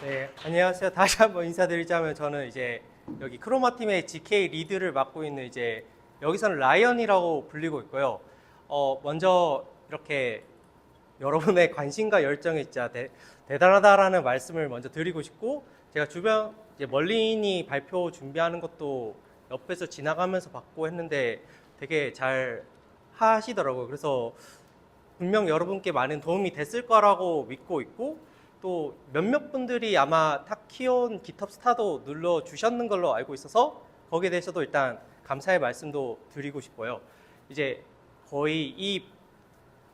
네, 안녕하세요. 다시 한번 인사드리자면 저는 이제 여기 크로마 팀의 GK 리드를 맡고 있는 이제 여기서는 라이언이라고 불리고 있고요. 먼저 이렇게 여러분의 관심과 열정이 진짜 대단하다라는 말씀을 먼저 드리고 싶고, 제가 주변 이제 멀린이 발표 준비하는 것도 옆에서 지나가면서 봤고 했는데 되게 잘 하시더라고요. 그래서 분명 여러분께 많은 도움이 됐을 거라고 믿고 있고, 또 몇몇 분들이 아마 타키온 깃허브 스타도 눌러주셨는 걸로 알고 있어서 거기에 대해서도 일단 감사의 말씀도 드리고 싶고요. 이제 거의 이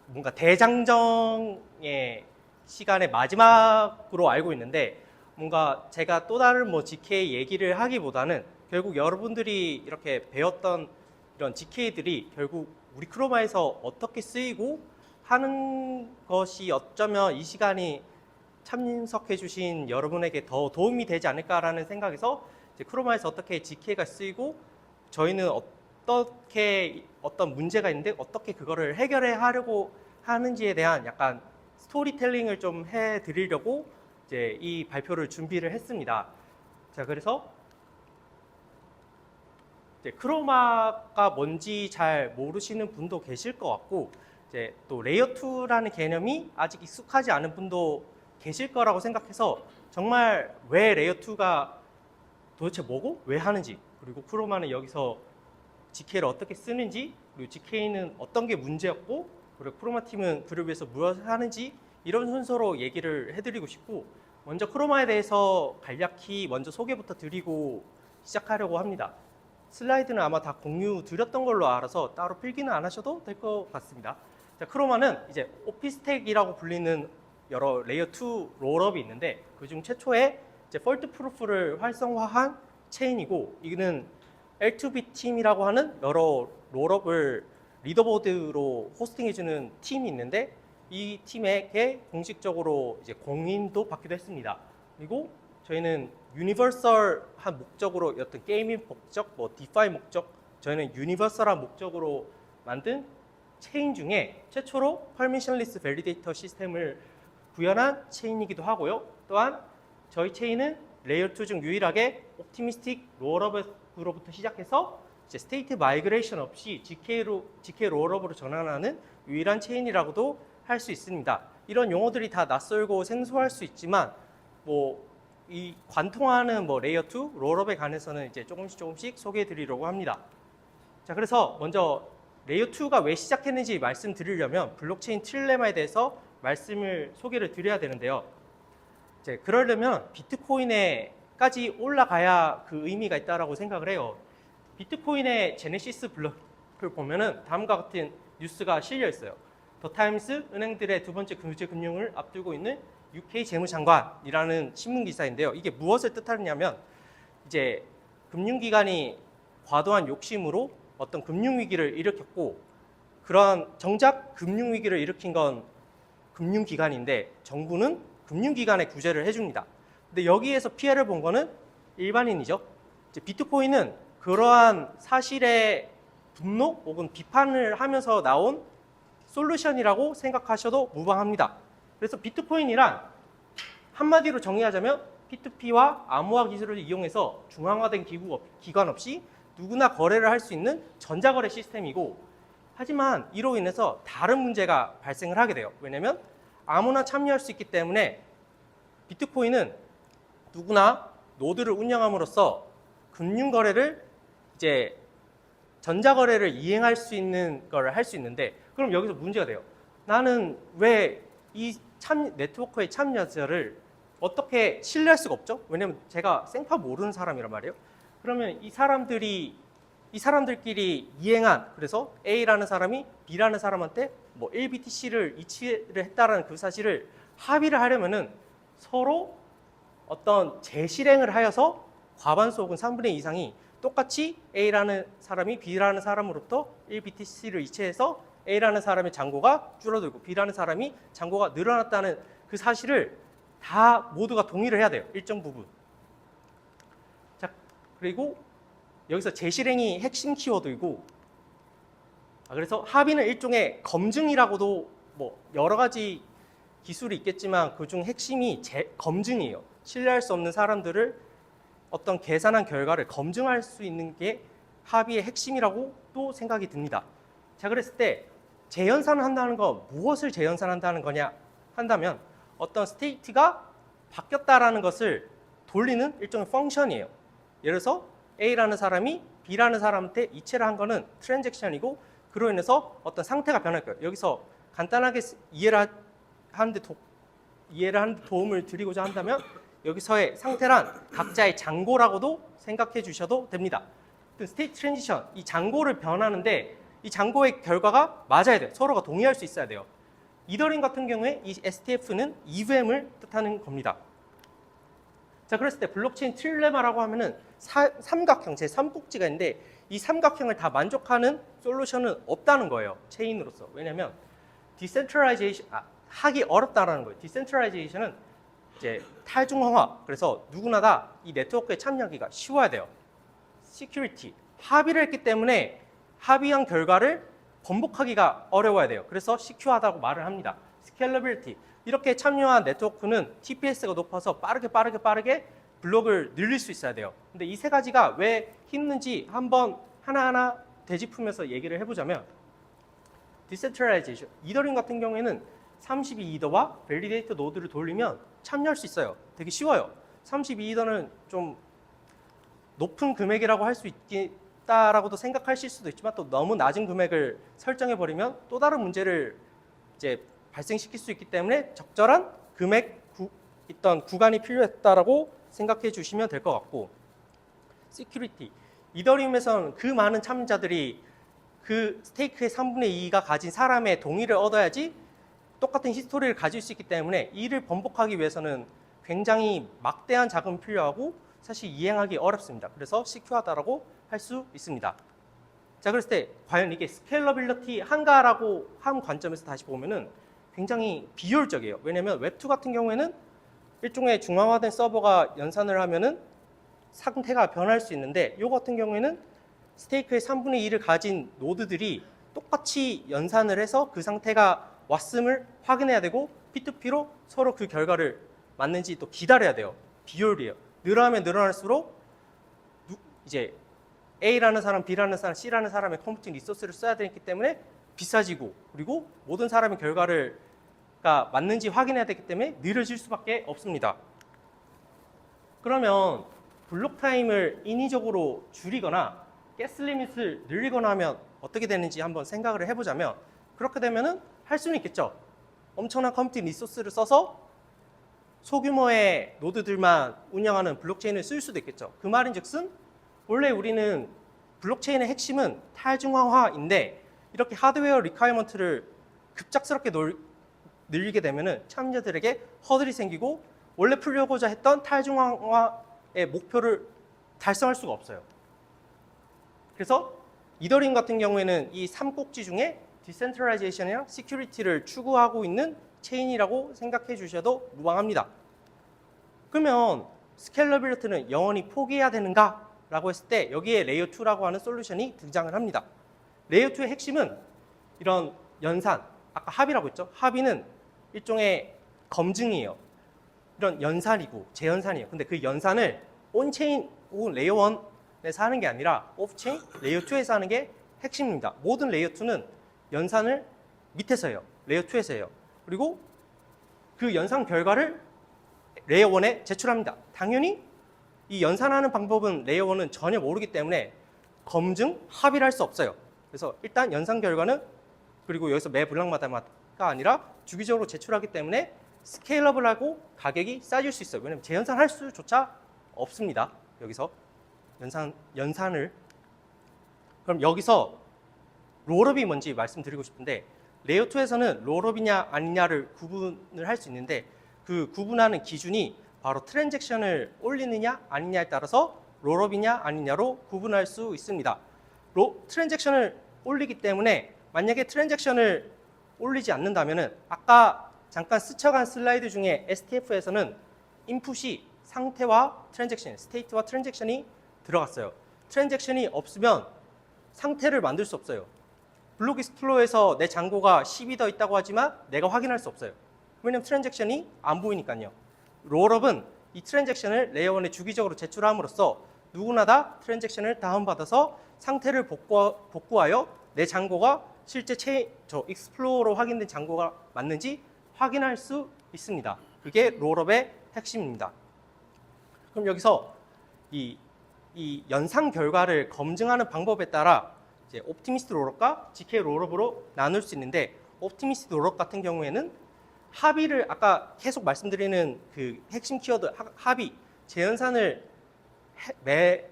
뭔가 대장정의 시간의 마지막으로 알고 있는데, 뭔가 제가 또 다른 뭐 GK 얘기를 하기보다는 결국 여러분들이 이렇게 배웠던 이런 GK들이 결국 우리 크로마에서 어떻게 쓰이고 하는 것이 어쩌면 이 시간이 참석해 주신 여러분에게 더 도움이 되지 않을까라는 생각에서 이제 크로마에서 어떻게 GK가 쓰이고 저희는 어떻게 어떤 문제가 있는데 어떻게 그거를 해결해 하려고 하는지에 대한 약간 스토리텔링을 좀 해드리려고 이제 이 발표를 준비를 했습니다. 자, 그래서 이제 크로마가 뭔지 잘 모르시는 분도 계실 것 같고, 이제 또 레이어 2라는 개념이 아직 익숙하지 않은 분도 계실 거라고 생각해서 정말 왜 레이어 2가 도대체 뭐고 왜 하는지, 그리고 크로마는 여기서 GK를 어떻게 쓰는지, 그리고 GK는 어떤 게 문제였고, 그리고 크로마 팀은 그를 위해서 무엇을 하는지, 이런 순서로 얘기를 해드리고 싶고, 먼저 크로마에 대해서 간략히 먼저 소개부터 드리고 시작하려고 합니다. 슬라이드는 아마 다 공유 드렸던 걸로 알아서 따로 필기는 안 하셔도 될 것 같습니다. 자, 크로마는 이제 오피스텍이라고 불리는 여러 레이어 2 롤업이 있는데, 그중 최초의 이제 폴트 프루프를 활성화한 체인이고, 이거는 L2B 팀이라고 하는 여러 롤업을 리더보드로 호스팅해주는 팀이 있는데, 이 팀에게 공식적으로 이제 공인도 받기도 했습니다. 그리고 저희는 유니버설한 목적으로 어떤 게이밍 목적, 뭐 디파이 목적, 저희는 유니버설한 목적으로 만든 체인 중에 최초로 퍼미션리스 밸리데이터 시스템을 구현한 체인이기도 하고요. 또한 저희 체인은 레이어 2 중 유일하게 옵티미스틱 롤업으로부터 시작해서 이제 스테이트 마이그레이션 없이 GK 롤업으로 전환하는 유일한 체인이라고도 할 수 있습니다. 이런 용어들이 다 낯설고 생소할 수 있지만, 뭐 이 관통하는 뭐 레이어 2 롤업에 관해서는 이제 조금씩 소개해 드리려고 합니다. 자, 그래서 먼저 레이어 2가 왜 시작했는지 말씀드리려면 블록체인 트릴레마에 대해서 말씀을 소개를 드려야 되는데요. 이제 그러려면 비트코인에까지 올라가야 그 의미가 있다라고 생각을 해요. 비트코인의 제네시스 블록을 보면은 다음과 같은 뉴스가 실려 있어요. 더 타임스, 은행들의 두 번째 규제 금융을 앞두고 있는 UK 재무장관이라는 신문 기사인데요. 이게 무엇을 뜻하느냐면, 이제 금융기관이 과도한 욕심으로 어떤 금융위기를 일으켰고, 그러한 정작 금융위기를 일으킨 건 금융기관인데 정부는 금융기관에 규제를 해줍니다. 근데 여기에서 피해를 본 거는 일반인이죠. 이제 비트코인은 그러한 사실에 분노 혹은 비판을 하면서 나온 솔루션이라고 생각하셔도 무방합니다. 그래서 비트코인이란 한마디로 정의하자면 P2P와 암호화 기술을 이용해서 중앙화된 기관 없이 누구나 거래를 할 수 있는 전자거래 시스템이고, 하지만 이로 인해서 다른 문제가 발생을 하게 돼요. 왜냐하면 아무나 참여할 수 있기 때문에 비트코인은 누구나 노드를 운영함으로써 금융거래를 이제 전자거래를 이행할 수 있는 걸 할 수 있는데, 그럼 여기서 문제가 돼요. 나는 왜 이 네트워크의 참여자를 어떻게 신뢰할 수가 없죠? 왜냐면 제가 생파 모르는 사람이란 말이에요. 그러면 이 사람들끼리 이행한, 그래서 A라는 사람이 B라는 사람한테 뭐 1BTC를 이체를 했다라는 그 사실을 합의를 하려면은 서로 어떤 재실행을 하여서 과반수 혹은 3분의 2 이상이 똑같이 A라는 사람이 B라는 사람으로부터 1BTC를 이체해서 A라는 사람의 잔고가 줄어들고 B라는 사람이 잔고가 늘어났다는 그 사실을 다 모두가 동의를 해야 돼요. 일정 부분. 자, 그리고 여기서 재실행이 핵심 키워드이고, 그래서 합의는 일종의 검증이라고도 뭐 여러 가지 기술이 있겠지만 그중 핵심이 검증이에요. 신뢰할 수 없는 사람들을 어떤 계산한 결과를 검증할 수 있는 게 합의의 핵심이라고 또 생각이 듭니다. 자, 그랬을 때 재연산을 한다는 건 무엇을 재연산한다는 거냐 한다면 어떤 스테이트가 바뀌었다라는 것을 돌리는 일종의 펑션이에요. 예를 들어서 A라는 사람이 B라는 사람한테 이체를 한 거는 트랜잭션이고 그로 인해서 어떤 상태가 변할 거예요. 여기서 간단하게 이해를 하는데 도움을 드리고자 한다면 여기서의 상태란 각자의 잔고라고도 생각해 주셔도 됩니다. 스테이트 트랜지션, 이 잔고를 변하는데 이 잔고의 결과가 맞아야 돼요. 서로가 동의할 수 있어야 돼요. 이더링 같은 경우에 이 STF는 EVM을 뜻하는 겁니다. 자, 그랬을 때 블록체인 트릴레마라고 하면은 삼각형, 제 3꼭지가 있는데 이 삼각형을 다 만족하는 솔루션은 없다는 거예요. 체인으로서. 왜냐하면 디센트럴라이제이션, 하기 어렵다라는 거예요. 디센트럴라이제이션은 이제 탈중앙화, 그래서 누구나 다 이 네트워크에 참여하기가 쉬워야 돼요. 시큐리티, 합의를 했기 때문에 합의한 결과를 번복하기가 어려워야 돼요. 그래서 시큐하다고 말을 합니다. 스케일러빌리티, 이렇게 참여한 네트워크는 TPS가 높아서 빠르게 블록을 늘릴 수 있어야 돼요. 근데 이 세 가지가 왜 힘든지 한번 하나하나 되짚으면서 얘기를 해보자면 디센트럴라이제이션, 이더링 같은 경우에는 32이더와 밸리데이터 노드를 돌리면 참여할 수 있어요. 되게 쉬워요. 32이더는 좀 높은 금액이라고 할 수 있다라고도 생각하실 수도 있지만 또 너무 낮은 금액을 설정해버리면 또 다른 문제를 이제 발생시킬 수 있기 때문에 적절한 금액 있던 구간이 필요했다라고 생각해 주시면 될 것 같고, 시큐리티, 이더리움에서는 그 많은 참여자들이 그 스테이크의 3분의 2가 가진 사람의 동의를 얻어야지 똑같은 히스토리를 가질 수 있기 때문에 이를 번복하기 위해서는 굉장히 막대한 자금이 필요하고 사실 이행하기 어렵습니다. 그래서 시큐하다라고 할 수 있습니다. 자, 그랬을 때 과연 이게 스케일러빌리티 한가라고 한 관점에서 다시 보면은 굉장히 비효율적이에요. 왜냐하면 웹2 같은 경우에는 일종의 중앙화된 서버가 연산을 하면은 상태가 변할 수 있는데 이 같은 경우에는 스테이크의 3분의 2를 가진 노드들이 똑같이 연산을 해서 그 상태가 왔음을 확인해야 되고 P2P로 서로 그 결과를 맞는지 또 기다려야 돼요. 비효율이에요. 늘어나면 늘어날수록 이제 A라는 사람, B라는 사람, C라는 사람의 컴퓨팅 리소스를 써야 되기 때문에 비싸지고 그리고 모든 사람의 결과가 맞는지 확인해야 되기 때문에 느려질 수밖에 없습니다. 그러면 블록 타임을 인위적으로 줄이거나 가스 리밋을 늘리거나 하면 어떻게 되는지 한번 생각을 해보자면 그렇게 되면은 할 수는 있겠죠. 엄청난 컴퓨팅 리소스를 써서 소규모의 노드들만 운영하는 블록체인을 쓸 수도 있겠죠. 그 말인즉슨 원래 우리는 블록체인의 핵심은 탈중앙화인데 이렇게 하드웨어 리퀘어먼트를 급작스럽게 늘리게 되면은 참여자들에게 허들이 생기고 원래 풀려고자 했던 탈중앙화의 목표를 달성할 수가 없어요. 그래서 이더링 같은 경우에는 이 3꼭지 중에 디센트럴라이제이션이랑 시큐리티를 추구하고 있는 체인이라고 생각해 주셔도 무방합니다. 그러면 스케일러빌리티는 영원히 포기해야 되는가? 라고 했을 때 여기에 레이어 2라고 하는 솔루션이 등장을 합니다. 레이어 2의 핵심은 이런 연산, 아까 합의라고 했죠? 합의는 일종의 검증이에요. 이런 연산이고 재연산이에요. 근데 그 연산을 온체인 혹은 레이어 1에서 하는 게 아니라 오프체인, 레이어 2에서 하는 게 핵심입니다. 모든 레이어 2는 연산을 밑에서 해요. 레이어 2에서 해요. 그리고 그 연산 결과를 레이어 1에 제출합니다. 당연히 이 연산하는 방법은 레이어 1은 전혀 모르기 때문에 검증, 합의를 할 수 없어요. 그래서 일단 연산 결과는 그리고 여기서 매 블록마다가 아니라 주기적으로 제출하기 때문에 스케일러블하고 가격이 싸질 수 있어요. 왜냐하면 재연산할 수조차 없습니다. 여기서 연산을 그럼 여기서 롤업이 뭔지 말씀드리고 싶은데 레이어 2에서는 롤업이냐 아니냐를 구분을 할 수 있는데 그 구분하는 기준이 바로 트랜잭션을 올리느냐 아니냐에 따라서 롤업이냐 아니냐로 구분할 수 있습니다. 트랜잭션을 올리기 때문에 만약에 트랜잭션을 올리지 않는다면은 아까 잠깐 스쳐간 슬라이드 중에 STF에서는 인풋이 상태와 트랜잭션, 스테이트와 트랜잭션이 들어갔어요. 트랜잭션이 없으면 상태를 만들 수 없어요. 블록 익스플로어에서 내 잔고가 10이 더 있다고 하지만 내가 확인할 수 없어요. 왜냐면 트랜잭션이 안 보이니까요. 롤업은 이 트랜잭션을 레이어 1에 주기적으로 제출함으로써 누구나 다 트랜잭션을 다운받아서 상태를 복구하여 내 잔고가 실제 익스플로어로 확인된 잔고가 맞는지 확인할 수 있습니다. 그게 롤업의 핵심입니다. 그럼 여기서 이 연산 결과를 검증하는 방법에 따라 이제 옵티미스트 롤업과 GK 롤업으로 나눌 수 있는데, 옵티미스트 롤업 같은 경우에는 합의를 아까 계속 말씀드리는 그 핵심 키워드 합의, 재연산을 매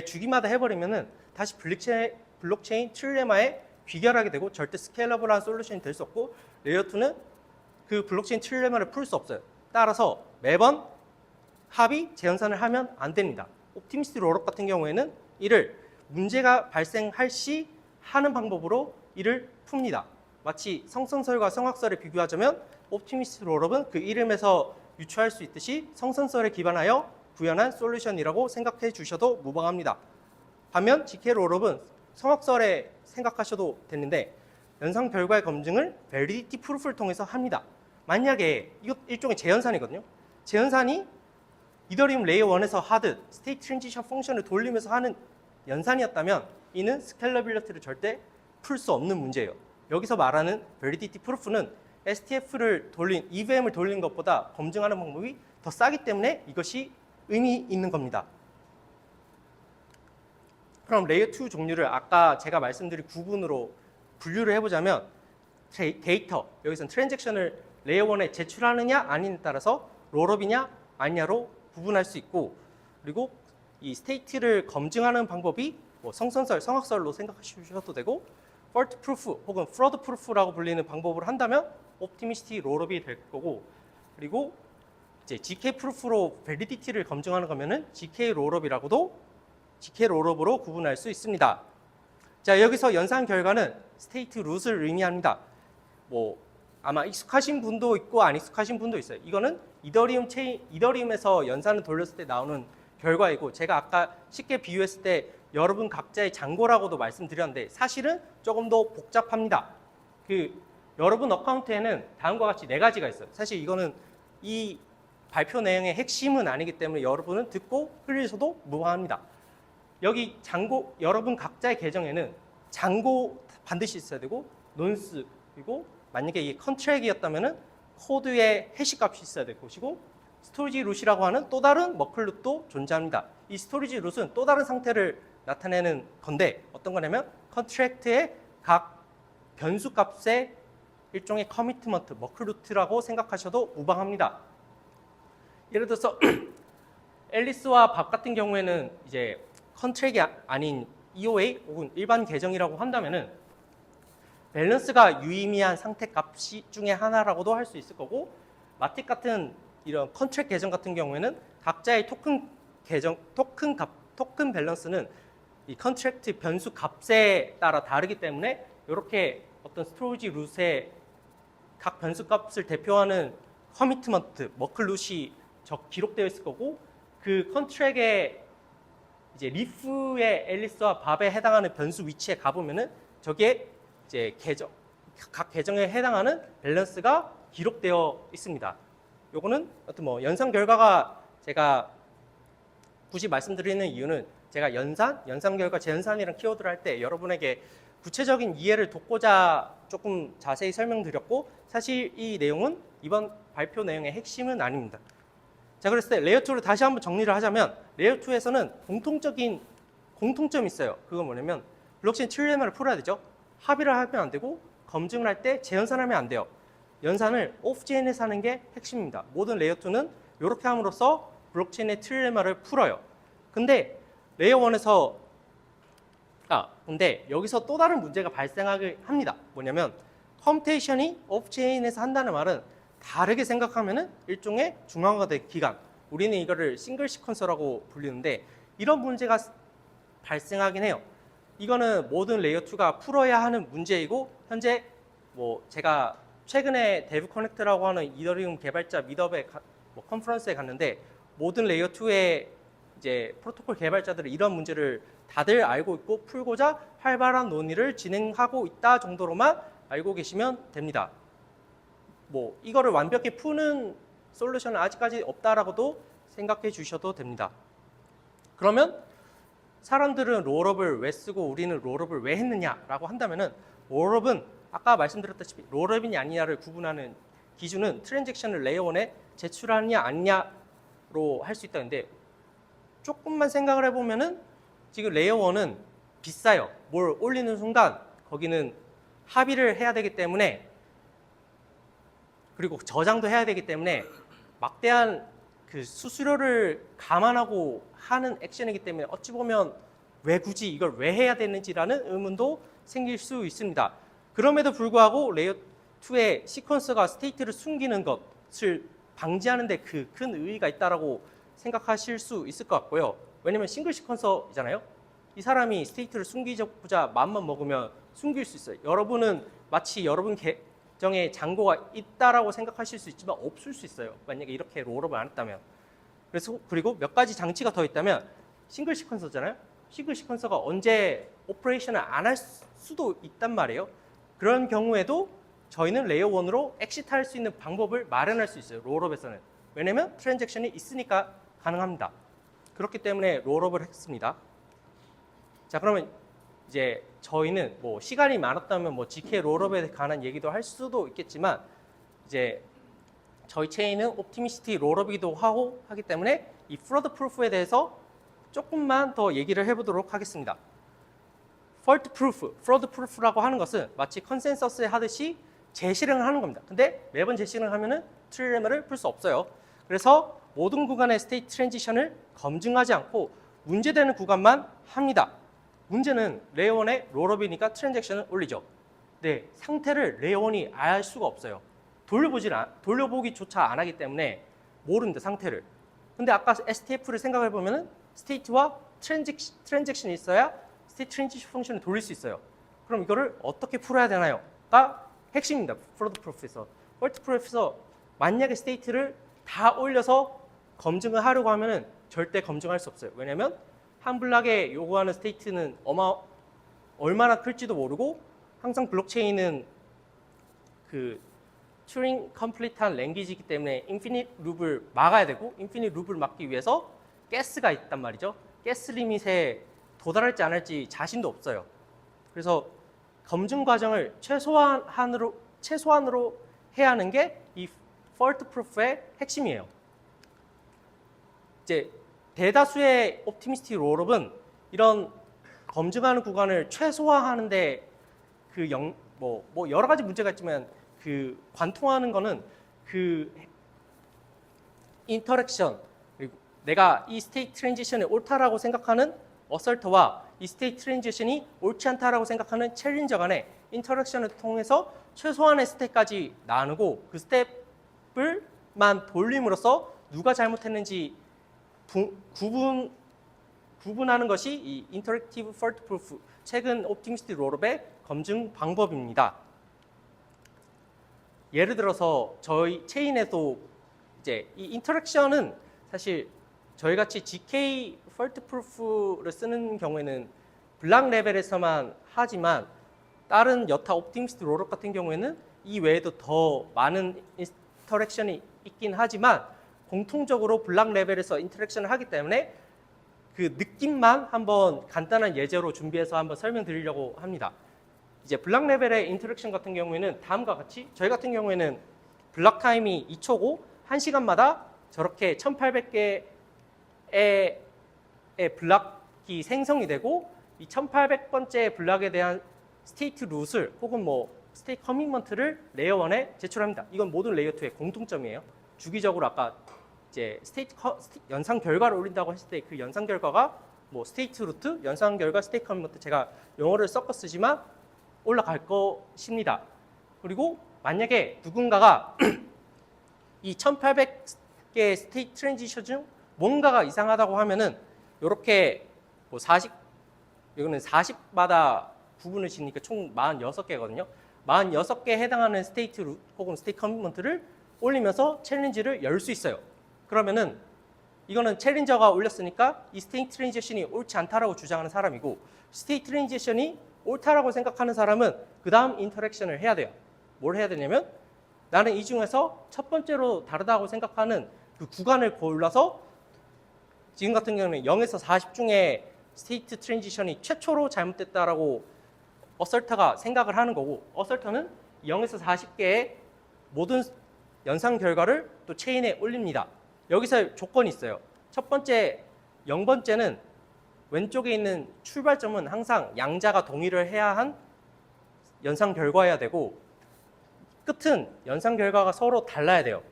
주기마다 해버리면은 다시 블록체인 트릴레마에 귀결하게 되고 절대 스케일러블한 솔루션이 될 수 없고, 레이어 2는 그 블록체인 트릴레마를 풀 수 없어요. 따라서 매번 합의, 재연산을 하면 안 됩니다. 옵티미스트 롤업 같은 경우에는 이를 문제가 발생할 시 하는 방법으로 이를 풉니다. 마치 성선설과 성악설을 비교하자면 옵티미스트 롤업은 그 이름에서 유추할 수 있듯이 성선설에 기반하여 구현한 솔루션이라고 생각해 주셔도 무방합니다. 반면 GK 롤업은 성악설에 생각하셔도 되는데 연산 결과의 검증을 밸리디티 프루프를 통해서 합니다. 만약에 이거 일종의 재연산이거든요. 재연산이 이더리움 레이어 1에서 하듯 스테이트 트랜지션 펑션을 돌리면서 하는 연산이었다면 이는 스케일러빌리티를 절대 풀 수 없는 문제예요. 여기서 말하는 밸리디티 프루프는 STF를 돌린, EVM을 돌리는 것보다 검증하는 방법이 더 싸기 때문에 이것이 의미 있는 겁니다. 그럼 레이어 2 종류를 아까 제가 말씀드린 구분으로 분류를 해보자면 데이터, 여기서는 트랜잭션을 레이어 1에 제출하느냐 아니냐에 따라서 롤업이냐 아니냐로 구분할 수 있고, 그리고 이 스테이트를 검증하는 방법이 뭐 성선설, 성악설로 생각하셔도 되고, 폴트 프루프 혹은 프로드 프루프라고 불리는 방법으로 한다면 옵티미스티 롤업이 될 거고, 그리고 이제 GK 프루프로 밸리디티를 검증하는 거면은 GK 롤업이라고도 GK 롤업으로 구분할 수 있습니다. 자, 여기서 연산 결과는 스테이트 룻을 의미합니다. 뭐 아마 익숙하신 분도 있고 안 익숙하신 분도 있어요. 이거는 이더리움에서 연산을 돌렸을 때 나오는 결과이고, 제가 아까 쉽게 비유했을 때 여러분 각자의 잔고라고도 말씀드렸는데 사실은 조금 더 복잡합니다. 여러분 어카운트에는 다음과 같이 4가지가 있어요. 사실 이거는 이 발표 내용의 핵심은 아니기 때문에 여러분은 듣고 흘리셔도 무방합니다. 여기 잔고, 여러분 각자의 계정에는 잔고 반드시 있어야 되고, 논스, 그리고 만약에 이게 컨트랙이었다면은 코드의 해시 값이 있어야 될 것이고, 스토리지 룻이라고 하는 또 다른 머클 룻도 존재합니다. 이 스토리지 룻은 또 다른 상태를 나타내는 건데 어떤 거냐면 컨트랙트의 각 변수 값의 일종의 커미트먼트, 머클 루트라고 생각하셔도 무방합니다. 예를 들어서 앨리스와 밥 같은 경우에는 이제 컨트랙이 아닌 EOA 혹은 일반 계정이라고 한다면은 밸런스가 유의미한 상태 값 중에 하나라고도 할 수 있을 거고, 마틱 같은 이런 컨트랙 계정 같은 경우에는 각자의 토큰 밸런스는 이 컨트랙트 변수 값에 따라 다르기 때문에 이렇게 어떤 스토리지 룻의 각 변수 값을 대표하는 커미트먼트, 머클 룻이 기록되어 있을 거고, 그 컨트랙의 이제 리프의 앨리스와 밥에 해당하는 변수 위치에 가보면은 저게 이제 각 계정에 해당하는 밸런스가 기록되어 있습니다. 요거는 어떤 뭐 연산 결과가 제가 굳이 말씀드리는 이유는 제가 연산 결과, 재연산이라는 키워드를 할 때 여러분에게 구체적인 이해를 돕고자 조금 자세히 설명드렸고, 사실 이 내용은 이번 발표 내용의 핵심은 아닙니다. 자, 그랬을 때 레이어 2를 다시 한번 정리를 하자면 레이어 2에서는 공통점이 있어요. 그건 뭐냐면 블록체인 트릴레마를 풀어야 되죠. 합의를 하면 안 되고 검증을 할 때 재연산하면 안 돼요. 연산을 오프체인에서 하는 게 핵심입니다. 모든 레이어 2는 이렇게 함으로써 블록체인의 트릴레마를 풀어요. 근데 레이어 1에서 근데 여기서 또 다른 문제가 발생하게 합니다. 뭐냐면 컴퓨테이션이 오프체인에서 한다는 말은 다르게 생각하면은 일종의 중앙화된 기간, 우리는 이거를 싱글 시퀀서라고 불리는데 이런 문제가 발생하긴 해요. 이거는 모든 레이어 2가 풀어야 하는 문제이고, 현재 뭐 제가 최근에 데브 커넥트라고 하는 이더리움 개발자 미더업의 컨퍼런스에 갔는데 모든 레이어 2의 이제 프로토콜 개발자들은 이런 문제를 다들 알고 있고 풀고자 활발한 논의를 진행하고 있다 정도로만 알고 계시면 됩니다. 뭐 이거를 완벽히 푸는 솔루션은 아직까지 없다라고도 생각해 주셔도 됩니다. 그러면 사람들은 롤업을 왜 쓰고 우리는 롤업을 왜 했느냐라고 한다면은 롤업은 아까 말씀드렸다시피 롤업이냐 아니냐를 구분하는 기준은 트랜잭션을 레이어 1에 제출하느냐 아니냐로 할 수 있다는데 조금만 생각을 해보면은 지금 레이어 1은 비싸요. 뭘 올리는 순간 거기는 합의를 해야 되기 때문에 그리고 저장도 해야 되기 때문에 막대한 그 수수료를 감안하고 하는 액션이기 때문에 어찌 보면 왜 굳이 이걸 왜 해야 되는지라는 의문도 생길 수 있습니다. 그럼에도 불구하고 레이어 2의 시퀀서가 스테이트를 숨기는 것을 방지하는 데 그 큰 의의가 있다라고 생각하실 수 있을 것 같고요. 왜냐면 싱글 시퀀서이잖아요. 이 사람이 스테이트를 숨기고자 마음만 먹으면 숨길 수 있어요. 여러분은 마치 여러분 계정에 잔고가 있다라고 생각하실 수 있지만 없을 수 있어요. 만약에 이렇게 롤업을 안 했다면. 그래서 그리고 몇 가지 장치가 더 있다면 싱글 시퀀서잖아요. 싱글 시퀀서가 언제 오퍼레이션을 안 할 수도 있단 말이에요. 그런 경우에도 저희는 레이어 1으로 엑시트할 수 있는 방법을 마련할 수 있어요. 롤업에서는. 왜냐면 트랜잭션이 있으니까 가능합니다. 그렇기 때문에 롤업을 했습니다. 자, 그러면 이제 저희는 뭐 시간이 많았다면 뭐 GK 롤업에 관한 얘기도 할 수도 있겠지만 이제 저희 체인은 옵티미시티 롤업이기도 하기 때문에 이 프로드 프루프에 대해서 조금만 더 얘기를 해보도록 하겠습니다. 폴트 프루프, 프로드 프루프라고 하는 것은 마치 컨센서스에 하듯이 재실행을 하는 겁니다. 근데 매번 재실행을 하면은 트릴레마를 풀 수 없어요. 그래서 모든 구간의 스테이트 트랜지션을 검증하지 않고 문제되는 구간만 합니다. 문제는 레이어 1의 롤업이니까 트랜잭션을 올리죠. 네, 상태를 레이어 1이 알 수가 없어요. 돌려보기조차 안 하기 때문에 모릅니다, 상태를. 근데 아까 STF를 생각해 보면은 스테이트와 트랜잭션이 있어야 스테이트 트랜지션 펑션을 돌릴 수 있어요. 그럼 이거를 어떻게 풀어야 되나요?가 핵심입니다. 프로드 프루프에서. 폴트 프루프에서 만약에 스테이트를 다 올려서 검증을 하려고 하면은 절대 검증할 수 없어요. 왜냐면 한 블락에 요구하는 스테이트는 얼마나 클지도 모르고 항상 블록체인은 그 튜링 컴플리트한 랭귀지이기 때문에 인피니트 룹을 막아야 되고 인피니트 룹을 막기 위해서 가스가 있단 말이죠. 가스 리밋에 도달할지 안 할지 자신도 없어요. 그래서 검증 과정을 최소한으로 해야 하는 게 이 폴트 프루프의 핵심이에요. 이제 대다수의 옵티미스틱 롤업은 이런 검증하는 구간을 최소화하는데 뭐 여러 가지 문제가 있지만 그 관통하는 거는 그 인터랙션 그리고 내가 이 스테이트 트랜지션이 옳다라고 생각하는 어설터와 이 스테이트 트랜지션이 옳지 않다라고 생각하는 챌린저 간의 인터랙션을 통해서 최소한의 스텝까지 나누고 그 스텝을만 돌림으로써 누가 잘못했는지 구분하는 것이 이 인터랙티브 폴트 프루프 최근 옵티미스틱 롤업의 검증 방법입니다. 예를 들어서 저희 체인에도 이제 이 인터랙션은 사실 저희 같이 GK 폴트 프루프를 쓰는 경우에는 블락 레벨에서만 하지만 다른 여타 옵티미스틱 롤업 같은 경우에는 이 외에도 더 많은 인터랙션이 있긴 하지만 공통적으로 블락 레벨에서 인터랙션을 하기 때문에 그 느낌만 한번 간단한 예제로 준비해서 한번 설명드리려고 합니다. 이제 블락 레벨의 인터랙션 같은 경우에는 다음과 같이 저희 같은 경우에는 블락 타임이 2초고 1시간마다 저렇게 1800개의 블락이 생성이 되고 이 1800번째 블락에 대한 스테이트 룻을 혹은 뭐 스테이트 커미먼트를 레이어 1에 제출합니다. 이건 모든 레이어 2의 공통점이에요. 주기적으로 아까 이제 연산 결과를 올린다고 했을 때 그 연산 결과가 뭐 스테이트 루트, 연산 결과, 스테이트 커미먼트 제가 영어를 섞어 쓰지만 올라갈 것입니다. 그리고 만약에 누군가가 이 1800개의 스테이트 트랜지션 중 뭔가가 이상하다고 하면은 이렇게 뭐 이거는 40마다 구분을 지니까 총 46개거든요. 46개에 해당하는 스테이트 루트 혹은 스테이트 커미먼트를 올리면서 챌린지를 열 수 있어요. 그러면은 이거는 챌린저가 올렸으니까 이 스테이트 트랜지션이 옳지 않다라고 주장하는 사람이고 스테이트 트랜지션이 옳다라고 생각하는 사람은 그 다음 인터랙션을 해야 돼요. 뭘 해야 되냐면 나는 이 중에서 첫 번째로 다르다고 생각하는 그 구간을 골라서 지금 같은 경우는 0에서 40 중에 스테이트 트랜지션이 최초로 잘못됐다라고 어설터가 생각을 하는 거고, 어설터는 0에서 40개의 모든 연산 결과를 또 체인에 올립니다. 여기서 조건이 있어요. 첫 번째, 0번째는 왼쪽에 있는 출발점은 항상 양자가 동일을 해야 한 연산 결과여야 되고, 끝은 연산 결과가 서로 달라야 돼요.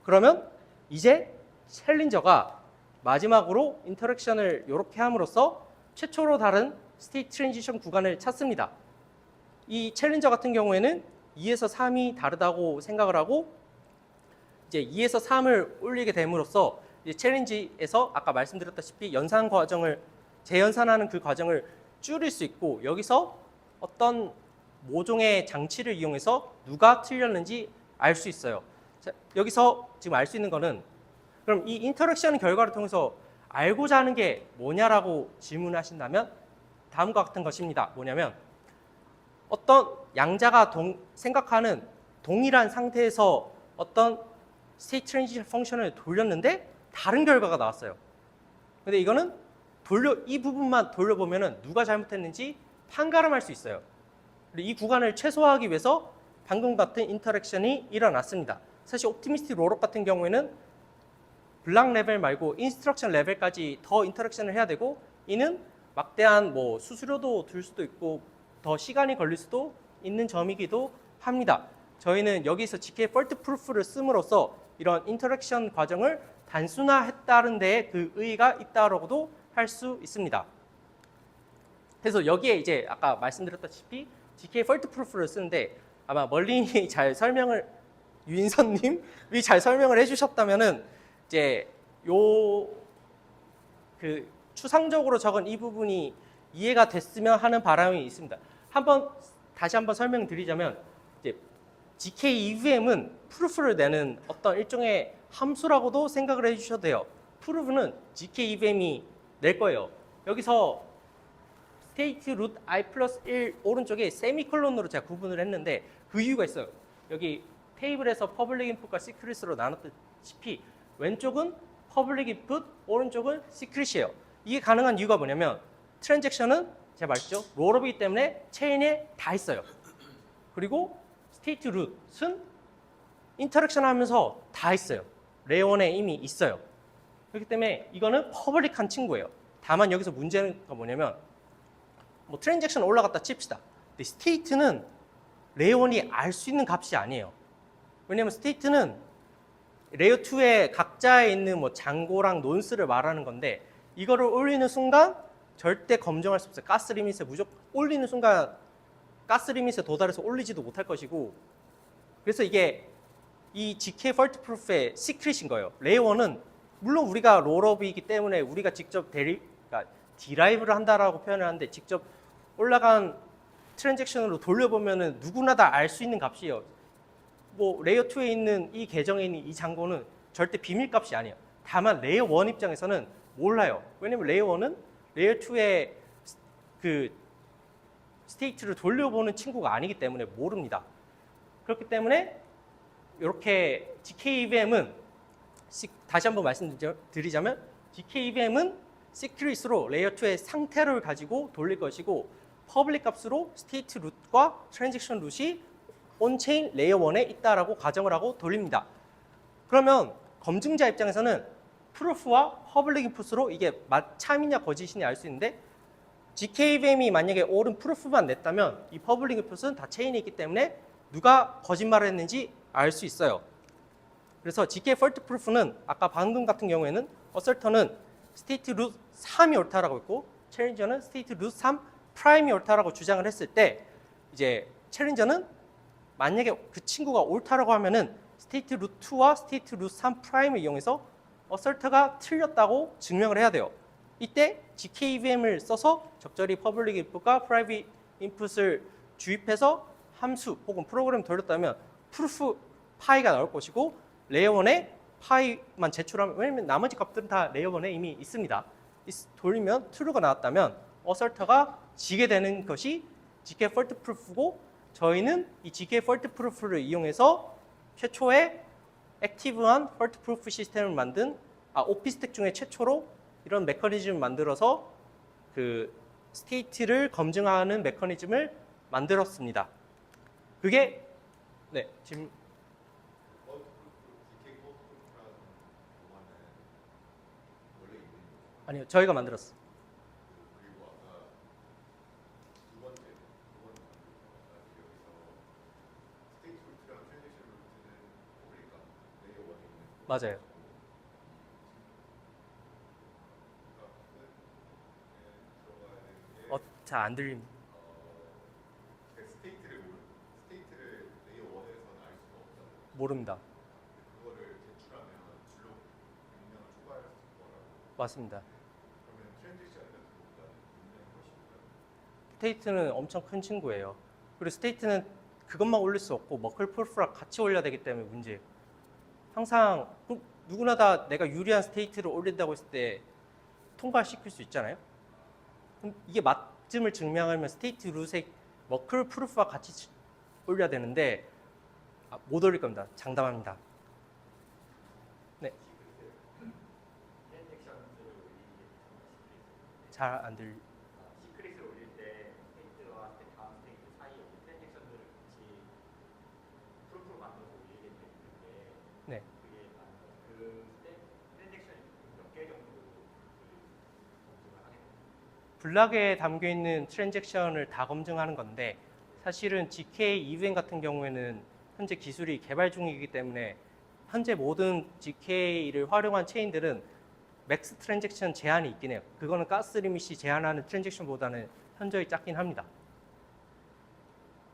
그러면 이제 챌린저가 마지막으로 인터랙션을 이렇게 함으로써 최초로 다른 스테이트 트랜지션 구간을 찾습니다. 이 챌린저 같은 경우에는 2에서 3이 다르다고 생각을 하고, 이제 2에서 3을 올리게 됨으로써 이제 챌린지에서 아까 말씀드렸다시피 연산 과정을 재연산하는 그 과정을 줄일 수 있고, 여기서 어떤 모종의 장치를 이용해서 누가 틀렸는지 알 수 있어요. 자, 여기서 지금 알 수 있는 거는, 그럼 이 인터랙션 결과를 통해서 알고자 하는 게 뭐냐라고 질문하신다면 다음과 같은 것입니다. 뭐냐면 어떤 양자가 생각하는 동일한 상태에서 어떤 스테이트 트랜지션 펑션을 돌렸는데 다른 결과가 나왔어요. 근데 이거는 이 부분만 돌려보면 누가 잘못했는지 판가름할 수 있어요. 이 구간을 최소화하기 위해서 방금 같은 인터랙션이 일어났습니다. 사실 옵티미스틱 롤업 같은 경우에는 블락 레벨 말고 인스트럭션 레벨까지 더 인터랙션을 해야 되고, 이는 막대한 뭐 수수료도 들 수도 있고 더 시간이 걸릴 수도 있는 점이기도 합니다. 저희는 여기서 GK 폴트 프루프를 씀으로써 이런 인터랙션 과정을 단순화했다는 데에 그 의의가 있다고도 할 수 있습니다. 그래서 여기에 이제 아까 말씀드렸다시피 GK 폴트 프루프를 쓰는데, 아마 멀린이 잘 설명을, 유인선님이 잘 설명을 해주셨다면은 이제 그 추상적으로 적은 이 부분이 이해가 됐으면 하는 바람이 있습니다. 다시 한번 설명드리자면, 이제 GK EVM은 프루프를 내는 어떤 일종의 함수라고도 생각을 해주셔도 돼요. 프루프는 GK EVM이 낼 거예요. 여기서 스테이트 루트 i 플러스 1 오른쪽에 세미콜론으로 제가 구분을 했는데 그 이유가 있어요. 여기 테이블에서 퍼블릭 인풋과 시크릿으로 나눴다시피 왼쪽은 퍼블릭 인풋, 오른쪽은 시크릿이에요. 이게 가능한 이유가 뭐냐면 트랜잭션은 제가 말했죠. 롤업이기 때문에 체인에 다 있어요. 그리고 스테이트 룻은 인터랙션 하면서 다 있어요. 레이어 1에 이미 있어요. 그렇기 때문에 이거는 퍼블릭한 친구예요. 다만 여기서 문제가 뭐냐면 뭐 트랜잭션 올라갔다 칩시다. 근데 스테이트는 레이어 1이 알 수 있는 값이 아니에요. 왜냐면 스테이트는 레이어 2에 각자에 있는 뭐 잔고랑 논스를 말하는 건데, 이거를 올리는 순간 절대 검증할 수 없어요. 가스 리밋에 무조건 올리는 순간 가스 리밋에 도달해서 올리지도 못할 것이고, 그래서 이게 이 GK 폴트 프루프의 시크릿인 거예요. 레이어 1은 물론 우리가 롤업이기 때문에 우리가 직접 그러니까 디라이브를 한다라고 표현을 하는데, 직접 올라간 트랜잭션으로 돌려보면은 누구나 다 알 수 있는 값이에요. 뭐 레이어 2에 있는 이 계정에 있는 이 잔고는 절대 비밀 값이 아니에요. 다만 레이어 1 입장에서는 몰라요. 왜냐면 레이어 1은 레이어 2의 그 스테이트를 돌려보는 친구가 아니기 때문에 모릅니다. 그렇기 때문에 이렇게 GK EVM은 다시 한번 말씀드리자면 GK EVM은 시크릿으로 레이어 2의 상태를 가지고 돌릴 것이고, 퍼블릭 값으로 스테이트 룻과 트랜잭션 룻이 온체인 레이어 1에 있다라고 가정을 하고 돌립니다. 그러면 검증자 입장에서는 프루프와 퍼블릭 인풋으로 이게 참이냐 거짓이냐 알 수 있는데, GK EVM이 만약에 옳은 프루프만 냈다면 이 퍼블릭 인풋은 다 체인에 있기 때문에 누가 거짓말을 했는지 알 수 있어요. 그래서 GK 폴트 프루프는 아까 방금 같은 경우에는 어설터는 스테이트 루트 3이 옳다라고 했고, 챌린저는 스테이트 루트 3 프라임이 옳다라고 주장을 했을 때, 이제 챌린저는 만약에 그 친구가 옳다라고 하면은 스테이트 루트 2와 스테이트 루트 3 프라임을 이용해서 어설터가 틀렸다고 증명을 해야 돼요. 이때 GK EVM을 써서 적절히 퍼블릭 인풋과 프라이빗 인풋을 주입해서 함수 혹은 프로그램 돌렸다면 프루프 파이가 나올 것이고, 레이어 1에 파이만 제출하면, 왜냐면 나머지 값들은 다 레이어 1에 이미 있습니다. 돌리면 true가 나왔다면 어설터가 지게 되는 것이 GK 폴트 프루프고, 저희는 이 GK 폴트 프루프를 이용해서 최초의 액티브한 폴트 프루프 시스템을 만든 오피스텍 중에 최초로 이런 메커니즘을 만들어서 그 스테이트를 검증하는 메커니즘을 만들었습니다. 그게 네, 지금 아니요, 저희가 만들었어요. 맞아요. 잘 안 들립니다. 모릅니다. 맞습니다. 스테이트는 엄청 큰 친구예요. 그리고 스테이트는 그것만 올릴 수 없고 머클 프루프랑 같이 올려야 되기 때문에 문제예요. 항상 누구나 다 내가 유리한 스테이트를 올린다고 했을 때 통과시킬 수 있잖아요. 이게 맞음을 증명하면 스테이트 룻의 머클 프루프와 같이 올려야 되는데 못 올릴 겁니다. 장담합니다. 네. 잘 안 들리. 시크릿을 올릴 때 스테이트와 다음 스테이트 사이에 트랜잭션들을 같이 프루프로 만들어서 올리게 되는데 네. 그게 그 트랜잭션이 몇 개 정도 검증을 하게 됩니다. 블락에 담겨 있는 트랜잭션을 다 검증하는 건데 사실은 GK EVM 같은 경우에는 현재 기술이 개발 중이기 때문에 현재 모든 GK를 활용한 체인들은 맥스 트랜잭션 제한이 있긴 해요. 그거는 가스 리밋이 제한하는 트랜잭션보다는 현저히 작긴 합니다.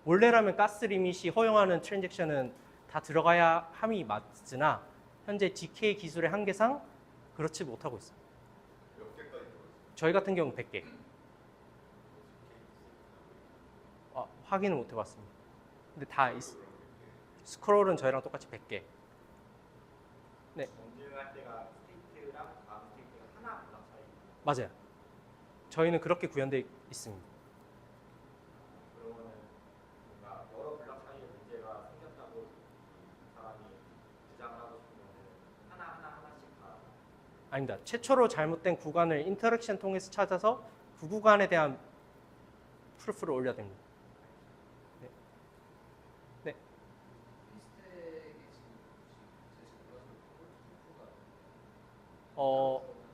원래라면 가스 리밋이 허용하는 트랜잭션은 다 들어가야 함이 맞으나 현재 GK 기술의 한계상 그렇지 못하고 있어요. 몇 개까지 들어있어요? 저희 같은 경우는 100개. 확인을 못 해봤습니다. 근데 다 스크롤은 저희랑 똑같이 100개. 네. 검증할 때가 스테이트랑 다음 스테이트가 하나 블락 차이. 맞아요. 저희는 그렇게 구현되어 있습니다. 그러면은 뭔가 여러 블락 차이에 문제가 생겼다고 사람이 주장을 하고 싶으면은 하나씩 다. 아닙니다. 최초로 잘못된 구간을 인터랙션 통해서 찾아서 그 구간에 대한 프루프를 올려야 됩니다. 네. 네.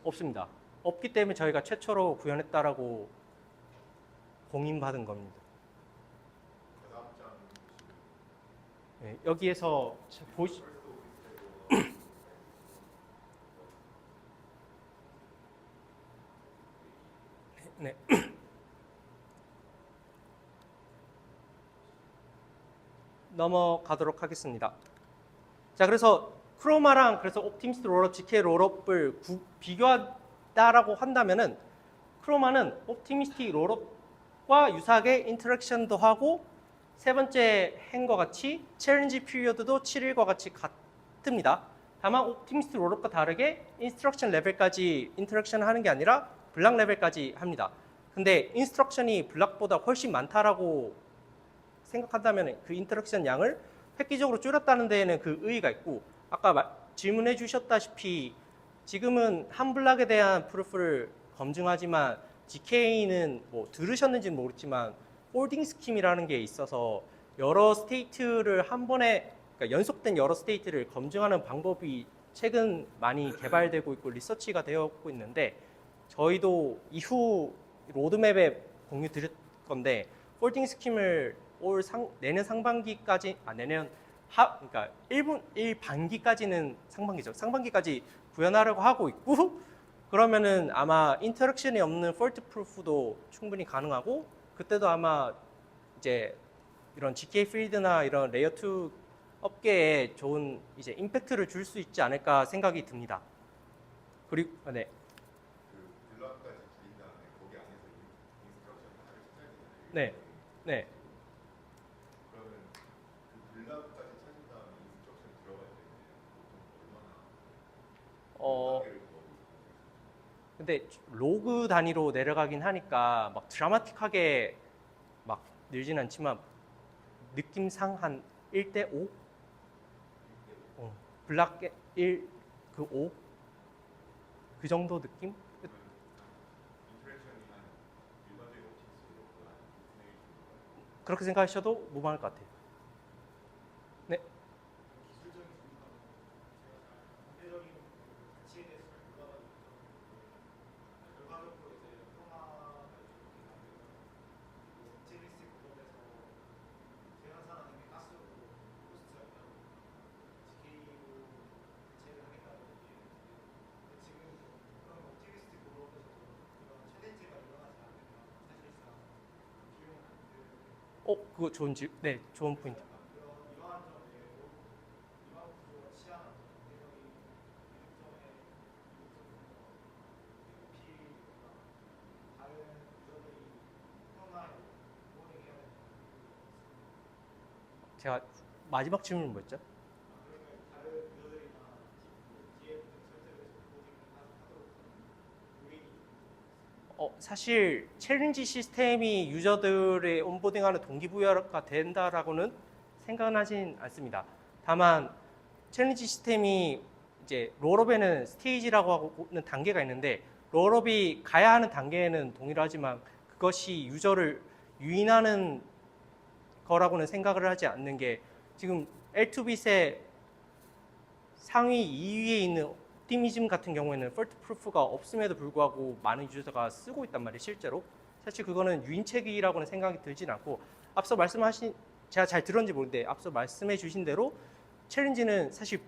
없습니다. 없기 때문에 저희가 최초로 구현했다라고 공인받은 겁니다. 네, 여기에서 보시 네. 넘어가도록 하겠습니다. 자, 그래서 크로마랑 그래서 옵티미스트 롤업, GK 롤업을 비교하다라고 한다면은 크로마는 옵티미스틱 롤업과 유사하게 인터랙션도 하고 세 번째 행과 같이 챌린지 피리어드도 7일과 같이 같습니다. 다만 옵티미스틱 롤업과 다르게 인스트럭션 레벨까지 인터랙션을 하는 게 아니라 블락 레벨까지 합니다. 근데 인스트럭션이 블락보다 훨씬 많다라고 생각한다면 그 인터랙션 양을 획기적으로 줄였다는 데에는 그 의의가 있고 아까 질문해 주셨다시피 지금은 한 블락에 대한 프루프를 검증하지만 GK는 뭐 들으셨는지는 모르지만 홀딩 스킴이라는 게 있어서 여러 스테이트를 한 번에 그러니까 연속된 여러 스테이트를 검증하는 방법이 최근 많이 개발되고 있고 리서치가 되었고 있는데 저희도 이후 로드맵에 공유 드릴 건데 홀딩 스킴을 내년 상반기까지 내년 그러니까 1반기까지는 상반기죠. 상반기까지 구현하려고 하고 있고 그러면은 아마 인터랙션이 없는 폴트 프루프도 충분히 가능하고 그때도 아마 이제 이런 GK 필드나 이런 레이어 2 업계에 좋은 이제 임팩트를 줄 수 있지 않을까 생각이 듭니다. 그리고 네. 그 블락까지 줄인 다음에 거기 안에서 인스트럭션 하나를 찾아야 되잖아요. 네. 네. 그러면 그 블락까지 찾은 다음에 인스트럭션 들어갈 때는 보통 얼마나 근데 로그 단위로 내려가긴 하니까 막 드라마틱하게 막 늘진 않지만 느낌상 한 1대 5 블락 1, 그 5? 그 정도 느낌? 그렇게 생각하셔도 무방할 것 같아요. 네. 그거 네, 좋은 포인트. 제가 마지막 질문은 뭐였죠? 사실 챌린지 시스템이 유저들의 온보딩하는 동기부여가 된다라고는 생각은 하진 않습니다. 다만 챌린지 시스템이 이제 롤업에는 스테이지라고 하는 단계가 있는데 롤업이 가야 하는 단계에는 동일하지만 그것이 유저를 유인하는 거라고는 생각을 하지 않는 게 지금 L2빛의 상위 2위에 있는 옵티미즘 같은 경우에는 폴트 프루프가 없음에도 불구하고 많은 유저가 쓰고 있단 말이에요. 실제로 사실 그거는 유인책이라고는 생각이 들진 않고 앞서 말씀하신 제가 잘 들었는지 모르는데 앞서 말씀해 주신 대로 챌린지는 사실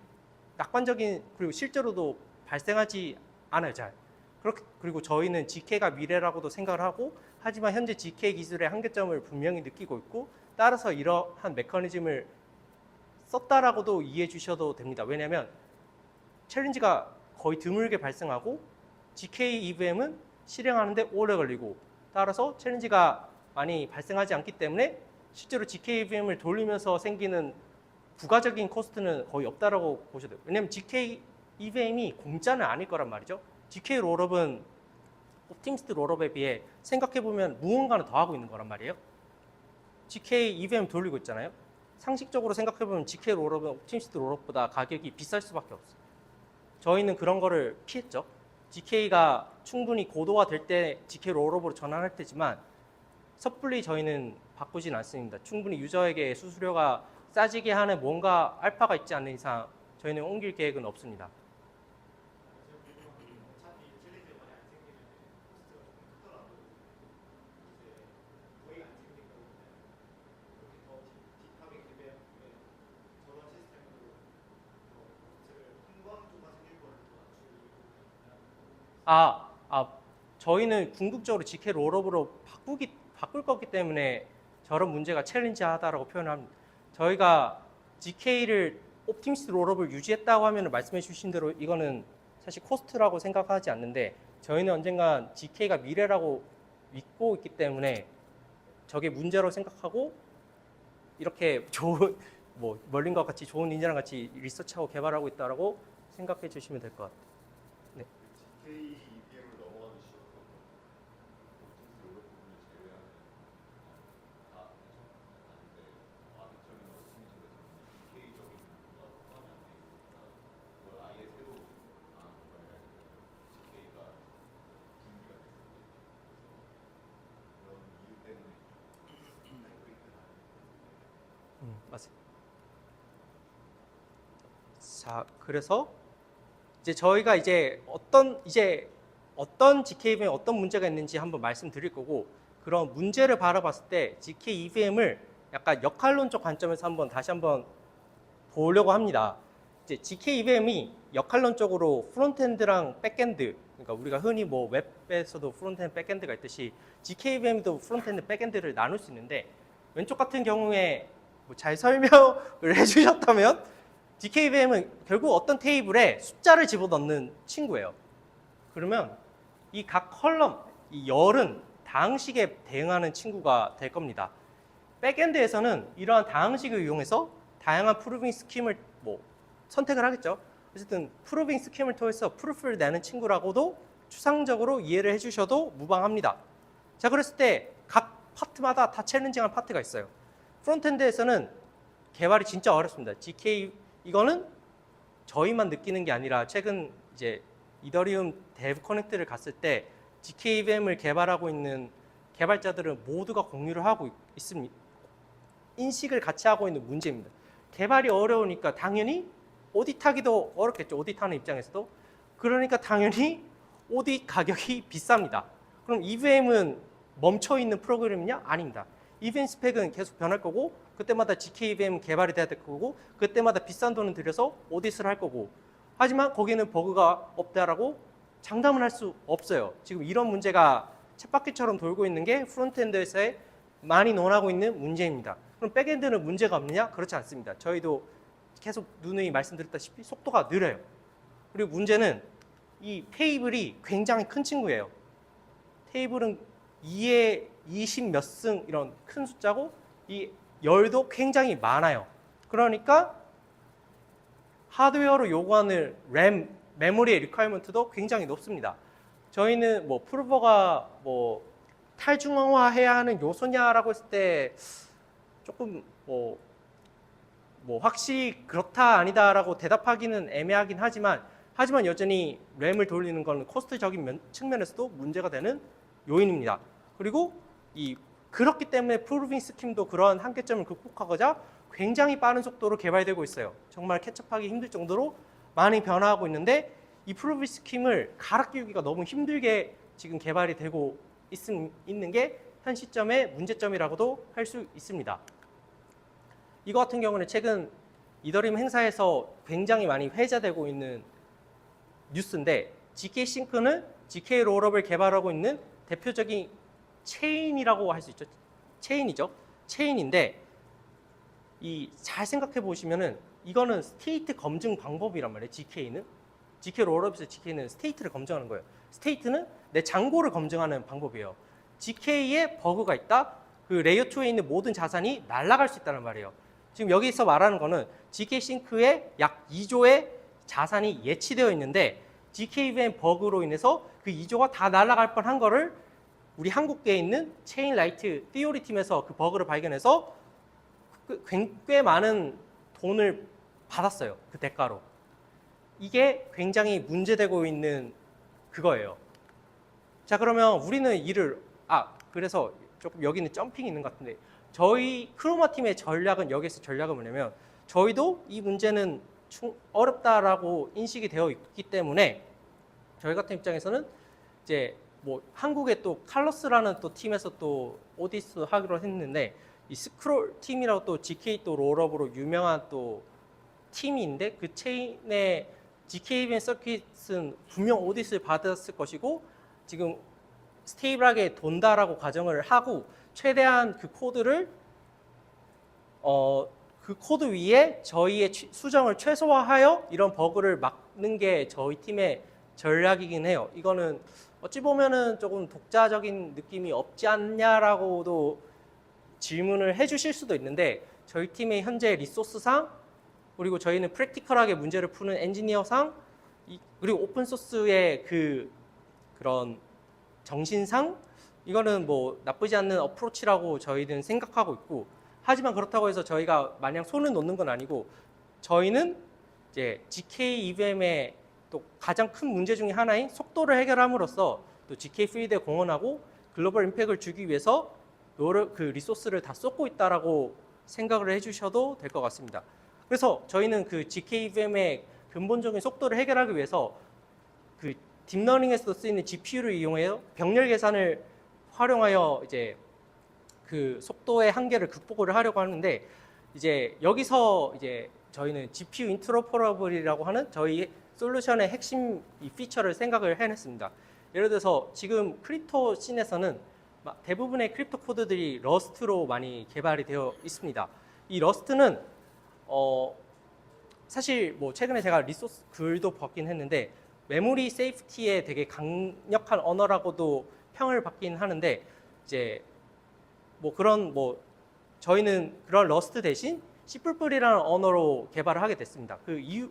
낙관적인 그리고 실제로도 발생하지 않아요. 잘 그리고 저희는 GK가 미래라고도 생각을 하고 하지만 현재 GK 기술의 한계점을 분명히 느끼고 있고 따라서 이러한 메커니즘을 썼다라고도 이해해 주셔도 됩니다. 왜냐하면 챌린지가 거의 드물게 발생하고 GK EVM은 실행하는데 오래 걸리고 따라서 챌린지가 많이 발생하지 않기 때문에 실제로 GK EVM을 돌리면서 생기는 부가적인 코스트는 거의 없다라고 보셔도 돼요. 왜냐하면 GK EVM이 공짜는 아닐 거란 말이죠. GK 롤업은 옵티미스트 롤업에 비해 생각해보면 무언가는 더 하고 있는 거란 말이에요. GK EVM 돌리고 있잖아요. 상식적으로 생각해보면 GK 롤업은 옵티미스트 롤업보다 가격이 비쌀 수밖에 없어요. 저희는 그런 거를 피했죠. GK가 충분히 고도화될 때 GK 롤업으로 전환할 테지만 섣불리 저희는 바꾸진 않습니다. 충분히 유저에게 수수료가 싸지게 하는 뭔가 알파가 있지 않는 이상 저희는 옮길 계획은 없습니다. 저희는 궁극적으로 GK 롤업으로 바꿀 거기 때문에 저런 문제가 챌린지하다라고 표현을 합니다. 저희가 GK를 옵티미스트 롤업을 유지했다고 하면 말씀해 주신 대로 이거는 사실 코스트라고 생각하지 않는데 저희는 언젠간 GK가 미래라고 믿고 있기 때문에 저게 문제로 생각하고 이렇게 좋은 멀린과 같이 좋은 인재랑 같이 리서치하고 개발하고 있다라고 생각해 주시면 될 것 같아요. 네. GK EVM을 넘어가는 시점부터 롤러 부분을 제외하는 다 아닌데 아비처럼 옵티미즘에서는 GK적인 부분과 포함이 안 돼 있으니까 그걸 아예 새로 GK가 준비가 됐습니다. 그래서 그런 이유 때문에 맞습니다. 자, 그래서 이제 저희가 이제 어떤 GK EVM에 어떤 문제가 있는지 한번 말씀드릴 거고 그런 문제를 바라봤을 때 GK EVM을 약간 역할론적 관점에서 다시 한번 보려고 합니다. 이제 GK EVM이 역할론적으로 프론트엔드랑 백엔드, 그러니까 우리가 흔히 웹에서도 프론트엔드, 백엔드가 있듯이 GK EVM도 프론트엔드, 백엔드를 나눌 수 있는데 왼쪽 같은 경우에 잘 설명을 해주셨다면 GK EVM은 결국 어떤 테이블에 숫자를 집어넣는 친구예요. 그러면 이 각 컬럼, 이 열은 다항식에 대응하는 친구가 될 겁니다. 백엔드에서는 이러한 다항식을 이용해서 다양한 프루빙 스킴을 선택을 하겠죠. 어쨌든 프루빙 스킴을 통해서 프루프를 내는 친구라고도 추상적으로 이해를 해주셔도 무방합니다. 자, 그랬을 때 각 파트마다 다 챌린징한 파트가 있어요. 프론트엔드에서는 개발이 진짜 어렵습니다. GK 이거는 저희만 느끼는 게 아니라 최근 이제 이더리움 데브 커넥트를 갔을 때 GKVM을 개발하고 있는 개발자들은 모두가 공유를 하고 있습니다. 인식을 같이 하고 있는 문제입니다. 개발이 어려우니까 당연히 오디트하기도 어렵겠죠. 오디트하는 입장에서도. 그러니까 당연히 오디트 가격이 비쌉니다. 그럼 EVM은 멈춰있는 프로그램이냐? 아닙니다. EVM 스펙은 계속 변할 거고 그때마다 GKVM 개발이 돼야 될 거고 그때마다 비싼 돈을 들여서 오디트를 할 거고 하지만 거기는 버그가 없다라고 장담을 할 수 없어요. 지금 이런 문제가 쳇바퀴처럼 돌고 있는 게 프론트엔드에서의 많이 논하고 있는 문제입니다. 그럼 백엔드는 문제가 없느냐? 그렇지 않습니다. 저희도 계속 누누이 말씀드렸다시피 속도가 느려요. 그리고 문제는 이 테이블이 굉장히 큰 친구예요. 테이블은 2에 20 몇 승 이런 큰 숫자고 이 열도 굉장히 많아요. 그러니까 하드웨어로 요구하는 램, 메모리의 리퀘어먼트도 굉장히 높습니다. 저희는 뭐 프로버가 뭐 탈중앙화해야 하는 요소냐라고 했을 때 조금 뭐 확실히 그렇다 아니다라고 대답하기는 애매하긴 하지만 여전히 램을 돌리는 건 코스트적인 측면에서도 문제가 되는 요인입니다. 그리고 그렇기 때문에 프로빙 스킴도 그런 한계점을 극복하고자 굉장히 빠른 속도로 개발되고 있어요. 정말 캐첩하기 힘들 정도로 많이 변화하고 있는데 이 프로빙 스킴을 갈아 끼우기가 너무 힘들게 지금 개발이 되고 있는 게 현 시점의 문제점이라고도 할 수 있습니다. 이거 같은 경우는 최근 이더리움 행사에서 굉장히 많이 회자되고 있는 뉴스인데 GK 싱크는 GK 롤업을 개발하고 있는 대표적인 체인이라고 할 수 있죠. 체인이죠. 체인인데 잘 생각해 보시면은 이거는 스테이트 검증 방법이란 말이에요. GK 롤업에서 GK는 스테이트를 검증하는 거예요. 스테이트는 내 잔고를 검증하는 방법이에요. GK에 버그가 있다. 그 레이어 2에 있는 모든 자산이 날아갈 수 있다는 말이에요. 지금 여기서 말하는 거는 GK 싱크에 약 2조의 자산이 예치되어 있는데 GKVM 버그로 인해서 그 2조가 다 날아갈 뻔한 거를 우리 한국계에 있는 체인라이트 띠오리 팀에서 그 버그를 발견해서 꽤 많은 돈을 받았어요. 그 대가로. 이게 굉장히 문제되고 있는 그거예요. 자, 그러면 우리는 그래서 조금 여기는 점핑이 있는 것 같은데 저희 크로마 팀의 여기서 전략은 뭐냐면 저희도 이 문제는 어렵다라고 인식이 되어 있기 때문에 저희 같은 입장에서는 이제 뭐 한국의 또 칼러스라는 또 팀에서 또 오디스 하기로 했는데 이 스크롤 팀이라고 또 GK 또 롤업으로 유명한 또 팀인데 그 체인의 GKVM 서킷은 분명 오디스를 받았을 것이고 지금 스테이블하게 돈다라고 가정을 하고 최대한 그 코드를 그 코드 위에 저희의 수정을 최소화하여 이런 버그를 막는 게 저희 팀의 전략이긴 해요. 이거는 어찌 보면은 조금 독자적인 느낌이 없지 않냐라고도 질문을 해주실 수도 있는데 저희 팀의 현재 리소스상 그리고 저희는 프랙티컬하게 문제를 푸는 엔지니어상 그리고 오픈소스의 그런 정신상 이거는 뭐 나쁘지 않는 어프로치라고 저희는 생각하고 있고 하지만 그렇다고 해서 저희가 마냥 손을 놓는 건 아니고 저희는 이제 GK EVM의 또 가장 큰 문제 중에 하나인 속도를 해결함으로써 또 GK 필드에 공헌하고 글로벌 임팩트를 주기 위해서 그 리소스를 다 쏟고 있다라고 생각을 해주셔도 될 것 같습니다. 그래서 저희는 그 GK EVM의 근본적인 속도를 해결하기 위해서 그 딥러닝에서 쓰이는 GPU를 이용해서 병렬 계산을 활용하여 이제 그 속도의 한계를 극복을 하려고 하는데 이제 여기서 이제 저희는 GPU 인터로퍼러블이라고 하는 저희 솔루션의 핵심 이 피처를 생각을 해냈습니다. 예를 들어서 지금 크립토 씬에서는 대부분의 크립토 코드들이 러스트로 많이 개발이 되어 있습니다. 이 러스트는 사실 뭐 최근에 제가 리소스 글도 받긴 했는데 메모리 세이프티에 되게 강력한 언어라고도 평을 받긴 하는데 이제 뭐 저희는 그런 러스트 대신 C++이라는 언어로 개발을 하게 됐습니다. 그 이유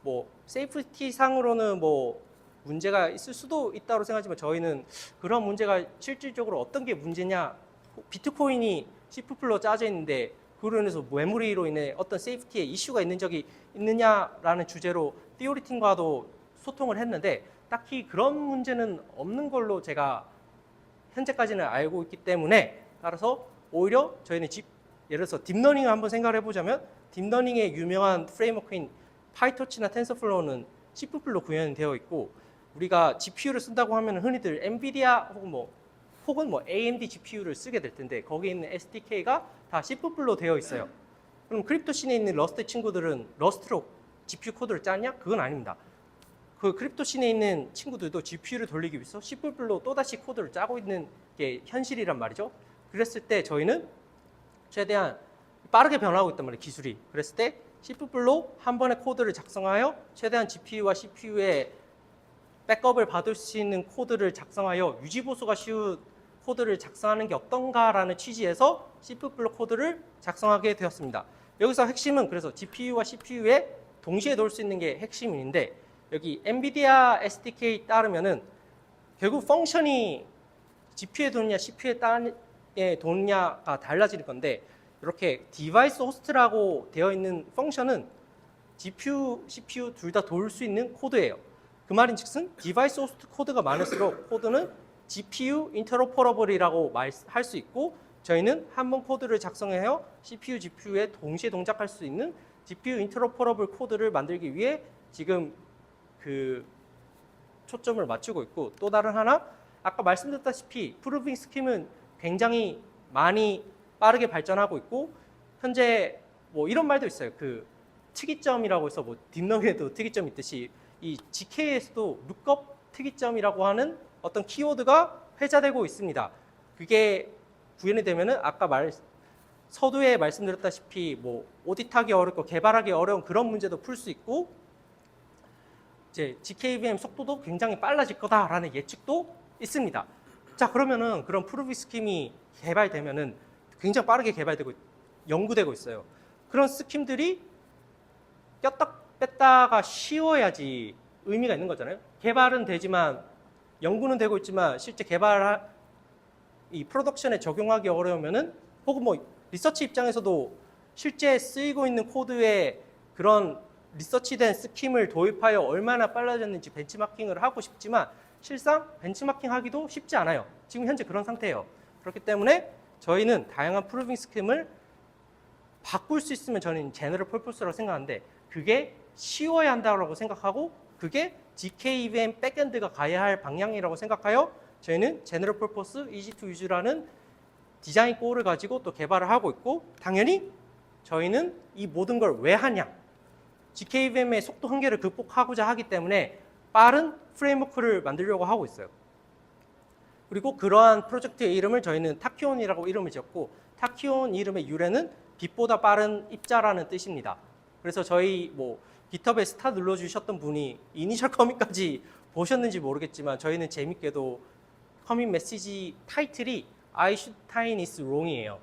뭐 세이프티 상으로는 뭐 문제가 있을 수도 있다고 생각하지만 저희는 그런 문제가 실질적으로 어떤 게 문제냐 비트코인이 C++로 짜져 있는데 그로 인해서 메모리로 인해 어떤 세이프티에 이슈가 있는 적이 있느냐라는 주제로 티오리 팀과도 소통을 했는데 딱히 그런 문제는 없는 걸로 제가 현재까지는 알고 있기 때문에 따라서 오히려 저희는 예를 들어서 딥러닝을 한번 생각을 해보자면 딥러닝의 유명한 프레임워크인 파이토치나 텐서플로우는 C++로 구현이 되어 있고 우리가 GPU를 쓴다고 하면 흔히들 엔비디아 혹은 뭐 AMD GPU를 쓰게 될 텐데 거기에 있는 SDK가 다 C++로 되어 있어요. 그럼 크립토씬에 있는 러스트 친구들은 러스트로 GPU 코드를 짰냐? 그건 아닙니다. 그 크립토씬에 있는 친구들도 GPU를 돌리기 위해서 C++로 또다시 코드를 짜고 있는 게 현실이란 말이죠. 그랬을 때 저희는 최대한 빠르게 변화하고 있단 말이에요, 기술이. 그랬을 때 C++로 한 번에 코드를 작성하여 최대한 GPU와 CPU의 백업을 받을 수 있는 코드를 작성하여 유지보수가 쉬운 코드를 작성하는 게 어떤가라는 취지에서 C++ 코드를 작성하게 되었습니다. 여기서 핵심은 그래서 GPU와 CPU에 동시에 놓을 수 있는 게 핵심인데 여기 엔비디아 SDK 따르면은 결국 펑션이 GPU에 도느냐 CPU에 도느냐가 달라질 건데 이렇게 디바이스 호스트라고 되어 있는 펑션은 GPU, CPU 둘 다 돌 수 있는 코드예요. 그 말인즉슨 디바이스 호스트 코드가 많을수록 코드는 GPU 인터로퍼러블이라고 할 수 있고 저희는 한 번 코드를 작성해요 CPU, GPU에 동시에 동작할 수 있는 GPU 인터로퍼러블 코드를 만들기 위해 지금 그 초점을 맞추고 있고 또 다른 하나 아까 말씀드렸다시피 프루빙 스킴은 굉장히 많이 빠르게 발전하고 있고 현재 뭐 이런 말도 있어요. 그 특이점이라고 해서 뭐 딥러닝에도 특이점이 있듯이 이 GK에서도 룩업 특이점이라고 하는 어떤 키워드가 회자되고 있습니다. 그게 구현이 되면은 아까 서두에 말씀드렸다시피 뭐 오디트하기 어렵고 개발하기 어려운 그런 문제도 풀 수 있고 이제 GKVM 속도도 굉장히 빨라질 거다라는 예측도 있습니다. 자 그러면은 그런 프루빙 스킴이 개발되면은 굉장히 빠르게 개발되고 연구되고 있어요. 그런 스킴들이 꼈다 뺐다가 쉬워야지 의미가 있는 거잖아요. 개발은 되지만 연구는 되고 있지만 실제 이 프로덕션에 적용하기 어려우면은 혹은 뭐 리서치 입장에서도 실제 쓰이고 있는 코드에 그런 리서치된 스킴을 도입하여 얼마나 빨라졌는지 벤치마킹을 하고 싶지만 실상 벤치마킹 하기도 쉽지 않아요. 지금 현재 그런 상태예요. 그렇기 때문에 저희는 다양한 프루빙 스킴을 바꿀 수 있으면 저는 제너럴 퍼포스라고 생각하는데 그게 쉬워야 한다고 생각하고 그게 GKVM 백엔드가 가야 할 방향이라고 생각하여 저희는 제너럴 퍼포스 이지 투 유즈라는 디자인 골을 가지고 또 개발을 하고 있고 당연히 저희는 이 모든 걸 왜 하냐 GKVM의 속도 한계를 극복하고자 하기 때문에 빠른 프레임워크를 만들려고 하고 있어요. 그리고 그러한 프로젝트의 이름을 저희는 타키온이라고 이름을 지었고 타키온 이름의 유래는 빛보다 빠른 입자라는 뜻입니다. 그래서 저희 뭐 깃허브에 스타 눌러주셨던 분이 이니셜 커밋까지 보셨는지 모르겠지만 저희는 재밌게도 커밋 메시지 타이틀이 I should time is wrong이에요.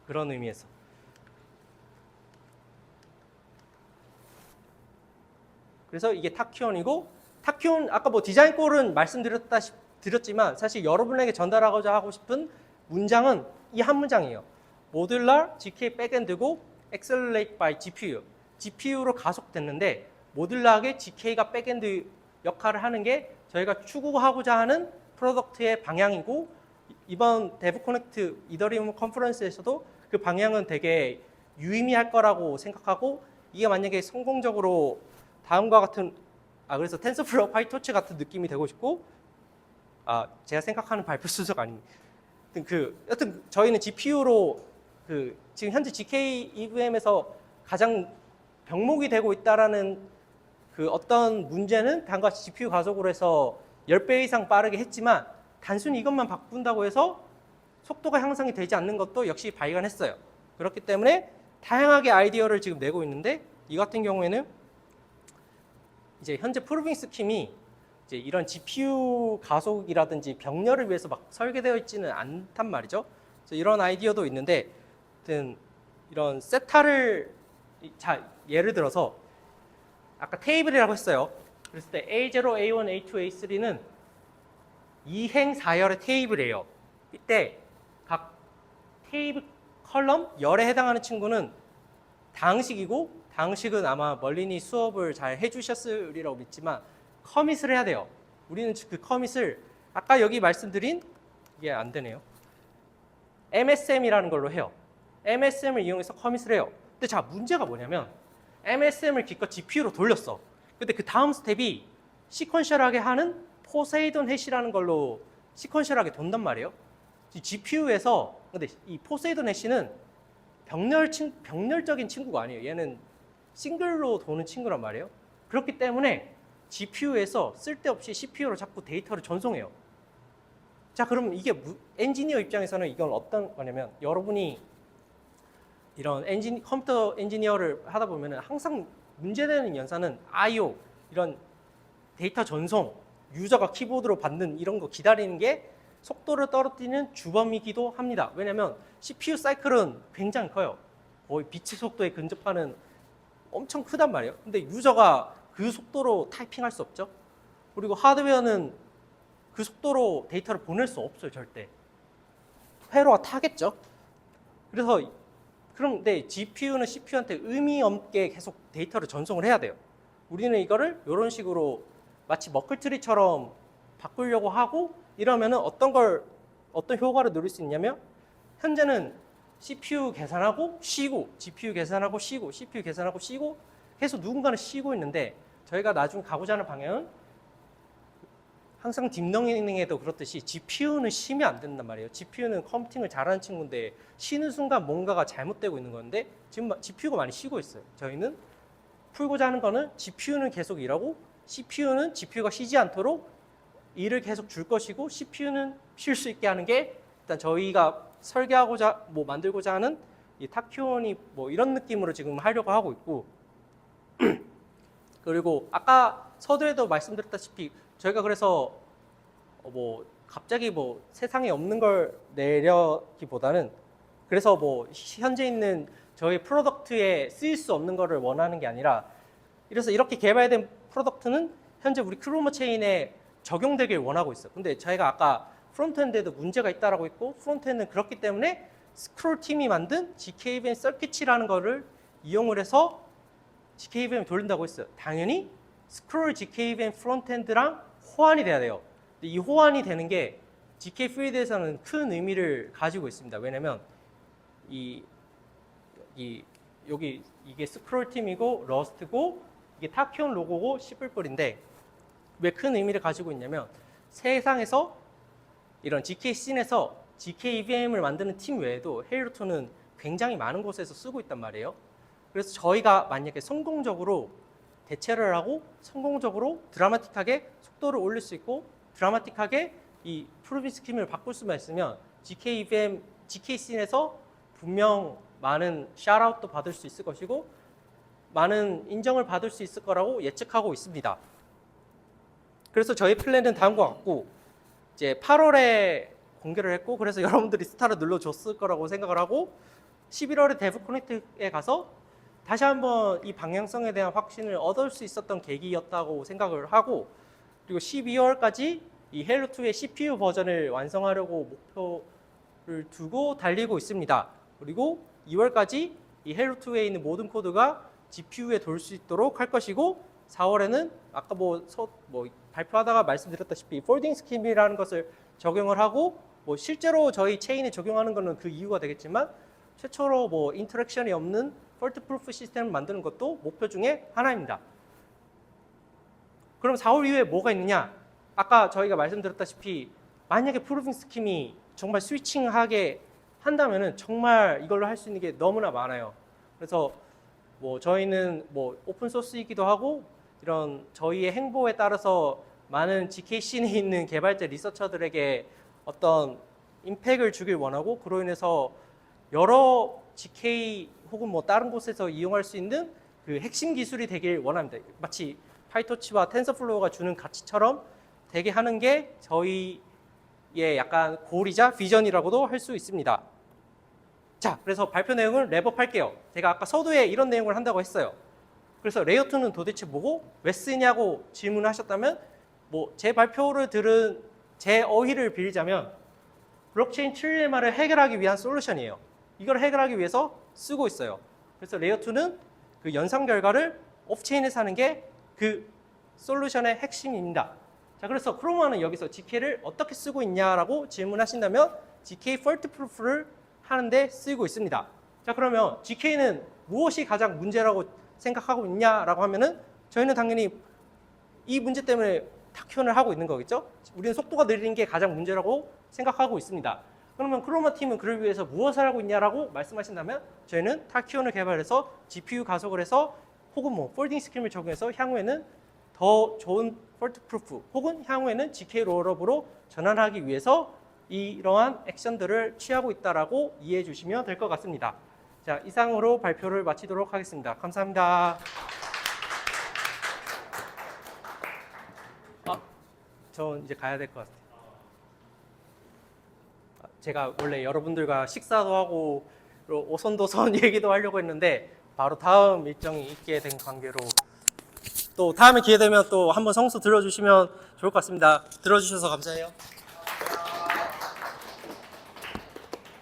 그런 의미에서. 그래서 이게 타키온이고 타키온 아까 뭐 디자인 골은 말씀드렸지만 사실 여러분에게 전달하고자 하고 싶은 문장은 이 한 문장이에요. 모듈러 GK 백엔드고 accelerate by GPU. GPU로 가속됐는데 모듈러하게 GK가 백엔드 역할을 하는 게 저희가 추구하고자 하는 프로덕트의 방향이고 이번 데브코넥트 이더리움 컨퍼런스에서도 그 방향은 되게 유의미할 거라고 생각하고 이게 만약에 성공적으로 다음과 같은 그래서 텐서플로우 파이토치 같은 느낌이 되고 싶고 제가 생각하는 발표 수석 아닙니다. 여튼 저희는 GPU로 지금 현재 GKEVM에서 가장 병목이 되고 있다라는 그 어떤 문제는 다음과 같이 GPU 가속으로 해서 10배 이상 빠르게 했지만 단순히 이것만 바꾼다고 해서 속도가 향상이 되지 않는 것도 역시 발견했어요. 그렇기 때문에 다양하게 아이디어를 지금 내고 있는데 이 같은 경우에는 이제 현재 프루빙 스킴이 이제 이런 GPU 가속이라든지 병렬을 위해서 막 설계되어 있지는 않단 말이죠. 그래서 이런 아이디어도 있는데, 하여튼 이런 세타를 예를 들어서 아까 테이블이라고 했어요. 그랬을 때 A0, A1, A2, A3는 2행 4열의 테이블이에요. 이때 각 테이블 컬럼 열에 해당하는 친구는 다항식이고, 다항식은 아마 멀린이 수업을 잘 해주셨으리라고 믿지만 커밋을 해야 돼요. 우리는 그 커밋을 아까 여기 말씀드린, 이게 안 되네요, MSM이라는 걸로 해요. MSM을 이용해서 커밋을 해요. 근데 자, 문제가 뭐냐면 MSM을 기껏 GPU로 돌렸어. 근데 그 다음 스텝이 시퀀셜하게 하는 포세이돈 해시라는 걸로 시퀀셜하게 돈단 말이에요. GPU에서, 근데 이 포세이돈 해시는 병렬적인 친구가 아니에요. 얘는 싱글로 도는 친구란 말이에요. 그렇기 때문에 GPU에서 쓸데없이 CPU로 자꾸 데이터를 전송해요. 자, 그럼 이게 엔지니어 입장에서는 이건 어떤 거냐면, 여러분이 이런 컴퓨터 엔지니어를 하다 보면 항상 문제되는 연산은 I/O, 이런 데이터 전송, 유저가 키보드로 받는 이런 거 기다리는 게 속도를 떨어뜨리는 주범이기도 합니다. 왜냐하면 CPU 사이클은 굉장히 커요. 거의 빛의 속도에 근접하는 엄청 크단 말이에요. 근데 유저가 그 속도로 타이핑할 수 없죠. 그리고 하드웨어는 그 속도로 데이터를 보낼 수 없어요, 절대. 회로가 타겠죠. 그래서 그런데 GPU는 CPU한테 의미 없게 계속 데이터를 전송을 해야 돼요. 우리는 이거를 이런 식으로 마치 머클트리처럼 바꾸려고 하고, 이러면은 어떤 효과를 누릴 수 있냐면, 현재는 CPU 계산하고 쉬고, GPU 계산하고 쉬고, CPU 계산하고 쉬고, 계속 누군가는 쉬고 있는데, 저희가 나중에 가고자 하는 방향은 항상 딥러닝에도 그렇듯이 GPU는 쉬면 안 된단 말이에요. GPU는 컴퓨팅을 잘하는 친구인데 쉬는 순간 뭔가가 잘못되고 있는 건데, 지금 GPU가 많이 쉬고 있어요. 저희는 풀고자 하는 거는 GPU는 계속 일하고, CPU는 GPU가 쉬지 않도록 일을 계속 줄 것이고, CPU는 쉴 수 있게 하는 게 일단 저희가 설계하고자 만들고자 하는 이 타큐온이 이런 느낌으로 지금 하려고 하고 있고, 그리고 아까 서두에도 말씀드렸다시피 저희가 그래서 갑자기 세상에 없는 걸 내려기보다는, 그래서 현재 있는 저희 프로덕트에 쓰일 수 없는 거를 원하는 게 아니라, 이래서 이렇게 개발된 프로덕트는 현재 우리 크로머 체인에 적용되길 원하고 있어요. 근데 저희가 아까 프론트엔드에도 문제가 있다라고 했고, 프론트엔드는 그렇기 때문에 스크롤 팀이 만든 GKVM 서킷이라는 거를 이용을 해서 GKVM 돌린다고 했어요. 당연히 스크롤 GKVM 프론트엔드랑 호환이 돼야 돼요. 근데 이 호환이 되는 게 GK 필드에서는 큰 의미를 가지고 있습니다. 왜냐면 여기 이게 스크롤 팀이고 러스트고 이게 타키온 로고고 C++인데 왜 큰 의미를 가지고 있냐면, 세상에서 이런 GK 씬에서 GK EVM을 만드는 팀 외에도 헤일로2는 굉장히 많은 곳에서 쓰고 있단 말이에요. 그래서 저희가 만약에 성공적으로 대체를 하고 성공적으로 드라마틱하게 속도를 올릴 수 있고 드라마틱하게 이 프로비 스킴을 바꿀 수만 있으면 GK EVM, GK 씬에서 분명 많은 샤라웃도 받을 수 있을 것이고 많은 인정을 받을 수 있을 거라고 예측하고 있습니다. 그래서 저희 플랜은 다음과 같고, 이제 8월에 공개를 했고, 그래서 여러분들이 스타를 눌러줬을 거라고 생각을 하고, 11월에 데브 커넥트에 가서 다시 한번 이 방향성에 대한 확신을 얻을 수 있었던 계기였다고 생각을 하고, 그리고 12월까지 이 헤일로2의 CPU 버전을 완성하려고 목표를 두고 달리고 있습니다. 그리고 2월까지 이 헤일로2에 있는 모든 코드가 GPU에 돌 수 있도록 할 것이고, 4월에는 아까 발표하다가 말씀드렸다시피 폴딩 스킴이라는 것을 적용을 하고, 실제로 저희 체인에 적용하는 것은 그 이유가 되겠지만 최초로 인터랙션이 없는 폴트 프루프 시스템을 만드는 것도 목표 중에 하나입니다. 그럼 4월 이후에 뭐가 있느냐? 아까 저희가 말씀드렸다시피 만약에 프루핑 스킴이 정말 스위칭하게 한다면은 정말 이걸로 할 수 있는 게 너무나 많아요. 그래서 저희는 오픈 소스이기도 하고 이런 저희의 행보에 따라서 많은 GK 씬에 있는 개발자 리서처들에게 어떤 임팩을 주길 원하고, 그로 인해서 여러 GK 혹은 다른 곳에서 이용할 수 있는 그 핵심 기술이 되길 원합니다. 마치 파이토치와 텐서플로우가 주는 가치처럼 되게 하는 게 저희의 약간 골이자 비전이라고도 할 수 있습니다. 자, 그래서 발표 내용을 랩업할게요. 제가 아까 서두에 이런 내용을 한다고 했어요. 그래서 레이어2는 도대체 뭐고 왜 쓰냐고 질문하셨다면, 제 발표를 들은 제 어휘를 빌리자면 블록체인 트릴레마를 해결하기 위한 솔루션이에요. 이걸 해결하기 위해서 쓰고 있어요. 그래서 레이어 2는 그 연산 결과를 오프체인에서 하는 게 그 솔루션의 핵심입니다. 자, 그래서 크로마는 여기서 GK를 어떻게 쓰고 있냐라고 질문하신다면 GK 폴트 프루프를 하는데 쓰고 있습니다. 자, 그러면 GK는 무엇이 가장 문제라고 생각하고 있냐라고 하면은 저희는 당연히 이 문제 때문에 타키온을 하고 있는 거겠죠? 우리는 속도가 느린 게 가장 문제라고 생각하고 있습니다. 그러면 크로마 팀은 그를 위해서 무엇을 하고 있냐라고 말씀하신다면 저희는 타키온을 개발해서 GPU 가속을 해서 혹은 뭐 폴딩 스킴을 적용해서 향후에는 더 좋은 폴트 프루프 혹은 향후에는 GK 롤업으로 전환하기 위해서 이러한 액션들을 취하고 있다라고 이해해 주시면 될 것 같습니다. 자, 이상으로 발표를 마치도록 하겠습니다. 감사합니다. 전 이제 가야 될 것 같아요. 제가 원래 여러분들과 식사도 하고 오손도손 얘기도 하려고 했는데 바로 다음 일정이 있게 된 관계로 또 다음에 기회 되면 또 한번 성수 들어주시면 좋을 것 같습니다. 들어주셔서 감사해요.